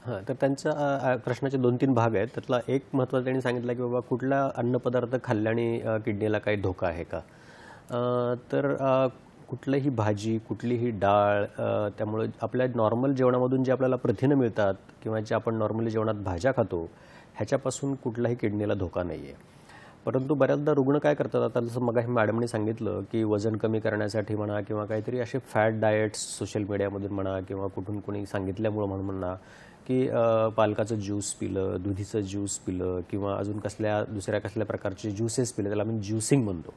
हां, तर त्यांच्या प्रश्नाचे 2-3 भाग आहेत. त्यातला एक महत्त्वाचा त्यांनी सांगितलं की बाबा कुठला अन्नपदार्थ खाल्ल्याने किडनीला काही धोका आहे का? तर कुठलीही भाजी, कुठलीही डाळ, त्यामुळे आपल्या नॉर्मल जेवणामधून जे आपल्याला प्रथिनं मिळतात किंवा जे आपण नॉर्मली जेवणात भाज्या खातो ह्याच्यापासून कुठलाही किडनीला धोका नाही आहे. परंतु बऱ्याचदा रुग्ण काय करतात, आता जसं मगाशी मॅडमने सांगितलं की वजन कमी करण्यासाठी म्हणा किंवा काहीतरी असे फॅट डाएट्स सोशल मीडियामधून म्हणा किंवा कुठून कोणी सांगितल्यामुळं म्हणा की पालकाचं ज्यूस पिलं, दुधीचं ज्यूस पिलं किंवा अजून दुसऱ्या कसल्या प्रकारचे ज्युसेस पिले, त्याला आपण ज्युसिंग म्हणतो.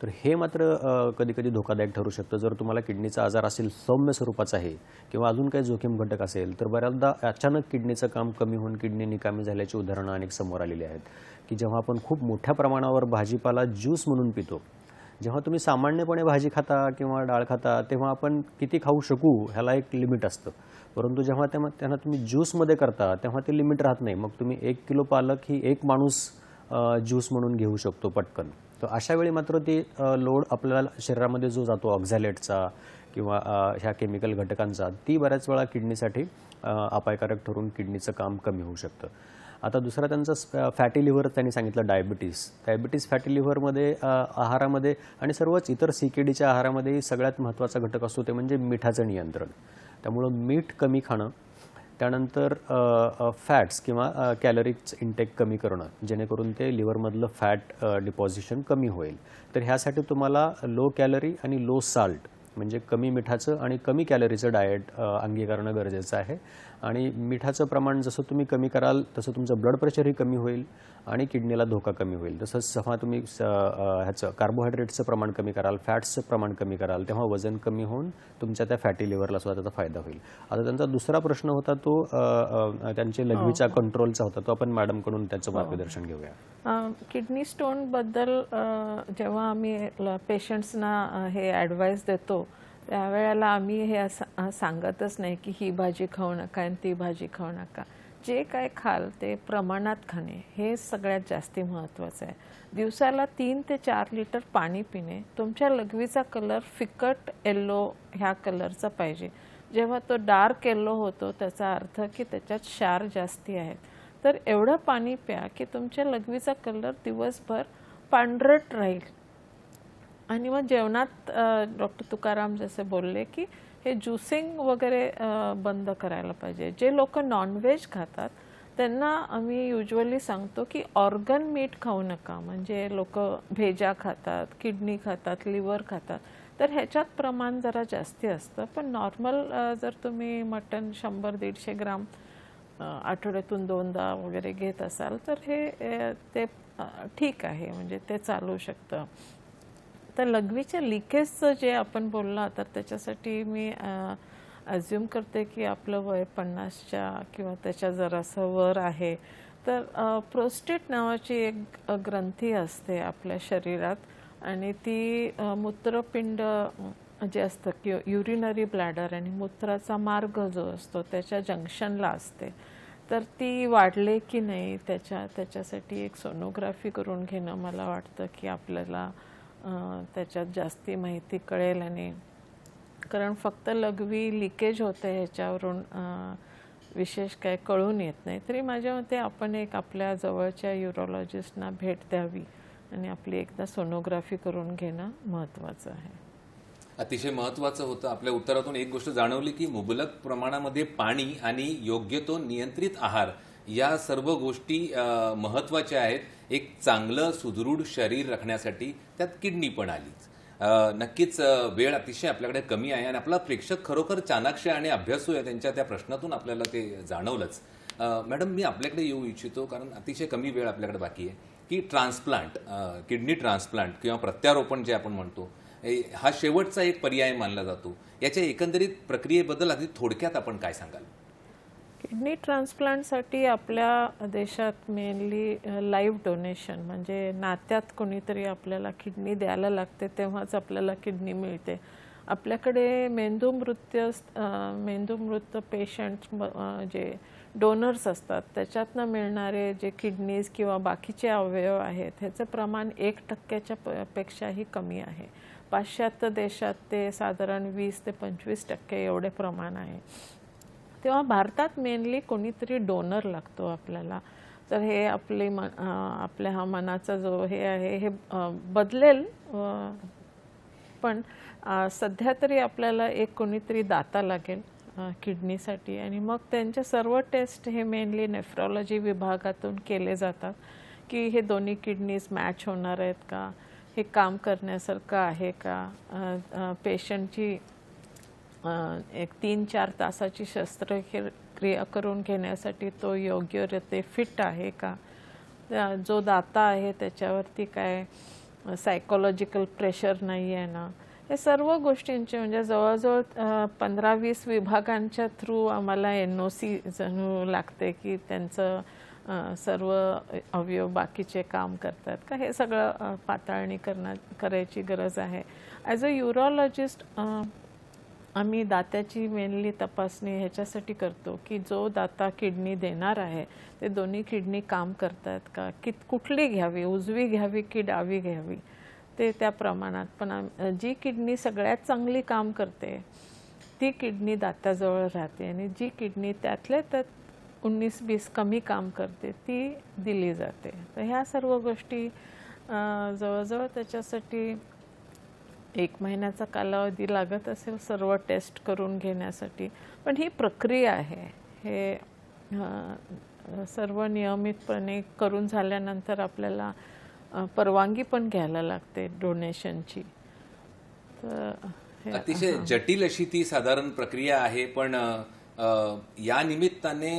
तर हे मात्र कधीकधी धोकादायक ठरू शकतं. जर तुम्हाला किडनीचा आजार असेल, सौम्य स्वरूपाचा आहे किंवा अजून काही जोखीम घटक असेल, तर बऱ्याचदा अचानक किडनीचं काम कमी होऊन किडनी निकामी झाल्याची उदाहरणं अनेक समोर आलेली आहेत. की जेव्हा आपण खूप मोठ्या प्रमाणावर भाजीपाला ज्यूस म्हणून पितो, जेव्हा तुम्ही सामान्यपणे भाजी खाता किंवा डाळ खाता तेव्हा आपण किती खाऊ शकू ह्याला एक लिमिट असतं. परंतु जेव्हा त्यांना तुम्ही ज्यूसमध्ये करता तेव्हा ते लिमिट राहत नाही. मग तुम्ही 1 किलो पालक ही एक माणूस ज्यूस म्हणून घेऊ शकतो पटकन. तर अशा वेळी मात्र ती लोड आपल्याला शरीरामध्ये जो जातो ऑक्झॅलेटचा किंवा ह्या केमिकल घटकांचा, ती बऱ्याच वेळा किडनीसाठी अपायकारक ठरून किडनीचं काम कमी होऊ शकतं. आता दुसरा त्यांचा फॅटी लिव्हर त्यांनी सांगितलं, डायबिटीस फॅटी लिव्हरमध्ये आहारामध्ये आणि सर्वच इतर CKDच्या आहारामध्ये सगळ्यात महत्त्वाचा घटक असतो ते म्हणजे मिठाचं नियंत्रण. त्यामुळं मीठ कमी खाणं, त्यानंतर फॅट्स किंवा कॅलरीज इंटेक कमी करणं, जेणेकरून ते लिव्हरमधलं फॅट डिपॉझिशन कमी होईल. तर ह्यासाठी तुम्हाला लो कॅलरी आणि लो साल्ट म्हणजे कमी मिठाचं आणि कमी कॅलरीचं डाएट अंगीकारणं गरजेचं आहे. आणि मिठाचं प्रमाण जसं तुम्ही कमी कराल तसं तुमचं ब्लड प्रेशरही कमी होईल आणि किडनीला धोका कमी होईल. तसंच जेव्हा तुम्ही ह्याचं कार्बोहायड्रेटचं प्रमाण कमी कराल, फॅट्सचं प्रमाण कमी कराल, तेव्हा वजन कमी होऊन तुमच्या त्या फॅटी लिव्हरला सुद्धा त्याचा फायदा होईल. आता त्यांचा दुसरा प्रश्न होता तो त्यांचे लघवीच्या कंट्रोलचा होता. तो आपण मॅडमकडून त्याचं मार्गदर्शन घेऊया. किडनी स्टोनबद्दल जेव्हा आम्ही पेशंट्सना हे ॲडवाईस देतो त्यावेळेला आम्ही हे असं सांगतच नाही की ही भाजी खाऊ नका आणि ती भाजी खाऊ नका. जे काय खाल ते प्रमाणात खाणे हे सगळ्यात जास्ती महत्त्वाचं आहे. दिवसाला 3 ते 4 लिटर पाणी पिणे. तुमच्या लघवीचा कलर फिकट येल्लो ह्या कलरचा पाहिजे. जेव्हा तो डार्क येल्लो होतो त्याचा अर्थ की त्याच्यात क्षार जास्ती आहेत. तर एवढं पाणी प्या की तुमच्या लघवीचा कलर दिवसभर पांढरट राहील. आणि मग जेवणात डॉक्टर तुकाराम जसे बोलले की हे ज्युसिंग वगैरे बंद करायला पाहिजे. जे लोक नॉनव्हेज खातात त्यांना आम्ही युजली सांगतो की ऑर्गन मीट खाऊ नका. म्हणजे लोक भेजा खातात, किडनी खातात, लिव्हर खातात, तर ह्याच्यात प्रमाण जरा जास्ती असतं. पण नॉर्मल जर तुम्ही मटण 100-150 ग्राम आठवड्यातून 2दा वगैरे घेत असाल तर हे ते ठीक आहे, म्हणजे ते चालू शकतं. तर लघवीच्या लिकेजचं जे आपण बोलला तर त्याच्यासाठी मी अज्युम करते की आपलं वय 50च्या किंवा त्याच्या जरासं वर आहे. तर प्रोस्टेट नावाची एक ग्रंथी असते आपल्या शरीरात आणि ती मूत्रपिंड जे असतं किंवा युरिनरी ब्लॅडर आणि मूत्राचा मार्ग जो असतो त्याच्या जंक्शनला असते. तर ती वाढले की नाही त्याच्यासाठी एक सोनोग्राफी करून घेणं मला वाटतं की आपल्याला त्याच्यात जास्ती माहिती कळेल. आणि कारण फक्त लघवी लिकेज होते ह्याच्यावरून विशेष काय कळून येत नाही. तरी माझ्या मते आपण एक आपल्या जवळच्या युरोलॉजिस्टना भेट द्यावी आणि आपली एकदा सोनोग्राफी करून घेणं महत्त्वाचं आहे. अतिशय महत्त्वाचं होतं. आपल्या उत्तरातून एक गोष्ट जाणवली की मुबलक प्रमाणामध्ये पाणी आणि योग्य तो नियंत्रित आहार या सर्व गोष्टी महत्त्वाच्या आहेत. एक चांगलं सुदृढ शरीर राखण्यासाठी त्यात किडनी पण आलीच. नक्कीच वेळ अतिशय आपल्याकडे कमी आहे आणि आपला प्रेक्षक खरोखर चाणाक्ष आणि अभ्यासू आहे. त्यांच्या त्या प्रश्नातून आपल्याला ते जाणवलंच. मॅडम, मी आपल्याकडे येऊ इच्छितो कारण अतिशय कमी वेळ आपल्याकडे बाकी आहे की ट्रान्सप्लांट, किडनी ट्रान्सप्लांट किंवा प्रत्यारोपण जे आपण म्हणतो हा शेवटचा एक पर्याय मानला जातो. याच्या एकंदरीत प्रक्रियेबद्दल आधी थोडक्यात आपण काय सांगाल? किडनी ट्रान्सप्लांटसाठी आपल्या देशात मेनली लाईव्ह डोनेशन म्हणजे नात्यात कोणीतरी आपल्याला किडनी द्यायला लागते तेव्हाच आपल्याला किडनी मिळते. आपल्याकडे मेंदूमृत पेशंट जे डोनर्स असतात त्याच्यातनं मिळणारे जे किडनीज किंवा बाकीचे अवयव आहेत ह्याचं प्रमाण 1% पेक्षाही कमी आहे. पाश्चात्य देशात ते साधारण 20 ते 25% एवढे प्रमाण आहे. तेव्हा भारतात मेनली कोणीतरी डोनर लागतो आपल्याला. तर हे आपल्या हा मनाचा जो हे आहे हे बदलेल, पण सध्या तरी आपल्याला एक कोणीतरी दाता लागेल किडनीसाठी आणि मग त्यांचे सर्व टेस्ट हे मेनली नेफ्रॉलॉजी विभागातून केले जातात की हे दोन्ही किडनीज मॅच होणार आहेत का, हे काम करण्यासारखं आहे का, पेशंटची एक 3-4 तासाची शस्त्रक्रिया करून घेण्यासाठी तो योग्यरीत्या फिट आहे का, जो दाता आहे त्याच्यावरती काय सायकोलॉजिकल प्रेशर नाही आहे ना. हे सर्व गोष्टींचे म्हणजे जवळजवळ 15-20 विभागांच्या थ्रू आम्हाला NOC जणू लागते की त्यांचं सर्व अवयव बाकीचे काम करतात का, हे सगळं पाताळणी करायची गरज आहे. ॲज अ युरोलॉजिस्ट आम्ही दात्याची मेनली तपासणी ह्याच्यासाठी करतो की जो दाता किडनी देणार आहे ते दोन्ही किडनी काम करतात का, कुठली घ्यावी, उजवी घ्यावी की डावी घ्यावी ते त्या प्रमाणात. पण जी किडनी सगळ्यात चांगली काम करते ती किडनी दात्याजवळ राहते आणि जी किडनी त्यातल्या त्यात 19-20 कमी काम करते ती दिली जाते. तर ह्या सर्व गोष्टी जवळजवळ त्याच्यासाठी 1 महिन्याचा कालावधी लागत असेल सर्व टेस्ट करून घेण्यासाठी. पण ही प्रक्रिया आहे, हे सर्व नियमितपणे करून झाल्यानंतर आपल्याला परवानगी पण घ्यायला लागते डोनेशनची. तर अतिशय जटिल अशी ती साधारण प्रक्रिया आहे. पण या निमित्ताने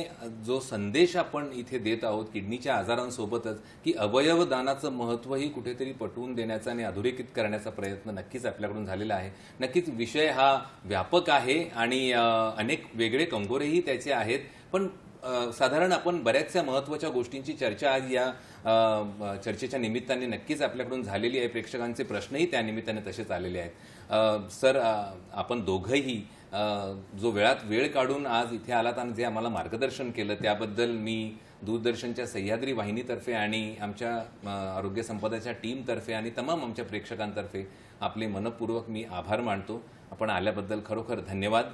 जो संदेश आपण इथे देत आहोत किडनीच्या आजारांसोबतच की अवयवदानाचं महत्त्वही कुठेतरी पटवून देण्याचा आणि अधोरेखित करण्याचा प्रयत्न नक्कीच आपल्याकडून झालेला आहे. नक्कीच विषय हा व्यापक आहे आणि अनेक वेगळे कंगोरेही त्याचे आहेत. पण साधारण आपण बऱ्याचशा महत्त्वाच्या गोष्टींची चर्चा आज या चर्चेच्या निमित्ताने नक्कीच आपल्याकडून झालेली आहे. प्रेक्षकांचे प्रश्नही त्या निमित्ताने तसेच आलेले आहेत. सर, आपण दोघंही जो वेळात वेळ काढून आज इथे आलात आणि जे आम्हाला मार्गदर्शन केलं त्याबद्दल मी दूरदर्शनच्या सह्याद्री वाहिनीतर्फे आणि आमच्या आरोग्य संपदाच्या टीमतर्फे आणि तमाम आमच्या प्रेक्षकांतर्फे आपले मनपूर्वक मी आभार मानतो. आपण आल्याबद्दल खरोखर धन्यवाद.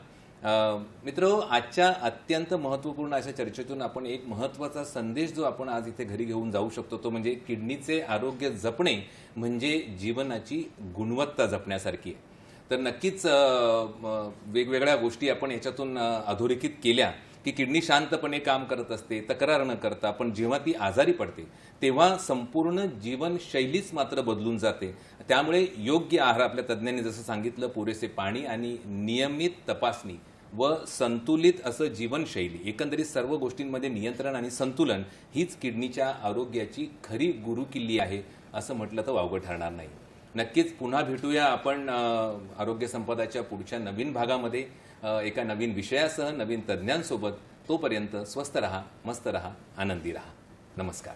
मित्र, आजच्या अत्यंत महत्त्वपूर्ण अशा चर्चेतून आपण एक महत्त्वाचा संदेश जो आपण आज इथे घरी घेऊन जाऊ शकतो तो म्हणजे किडनीचे आरोग्य जपणे म्हणजे जीवनाची गुणवत्ता जपण्यासारखी आहे. तर नक्कीच वेगवेगळ्या गोष्टी आपण याच्यातून अधोरेखित केल्या की किडनी शांतपणे काम करत असते, तक्रार न करता. पण जेव्हा ती आजारी पडते तेव्हा संपूर्ण जीवनशैलीच मात्र बदलून जाते. त्यामुळे योग्य आहार, आपल्या तज्ज्ञांनी जसं सांगितलं, पुरेसे पाणी आणि नियमित तपासणी व संतुलित असं जीवनशैली, एकंदरीत सर्व गोष्टींमध्ये नियंत्रण आणि संतुलन हीच किडनीच्या आरोग्याची खरी गुरुकिल्ली आहे असं म्हटलं तर वावगं ठरणार नाही. नक्कीच पुन्हा भेटूया आपण आरोग्य संपदाच्या पुढच्या नवीन भागामध्ये एका नवीन विषयासह, नवीन तज्ज्ञांसोबत. तोपर्यंत स्वस्थ रहा, मस्त रहा, आनंदी रहा. नमस्कार.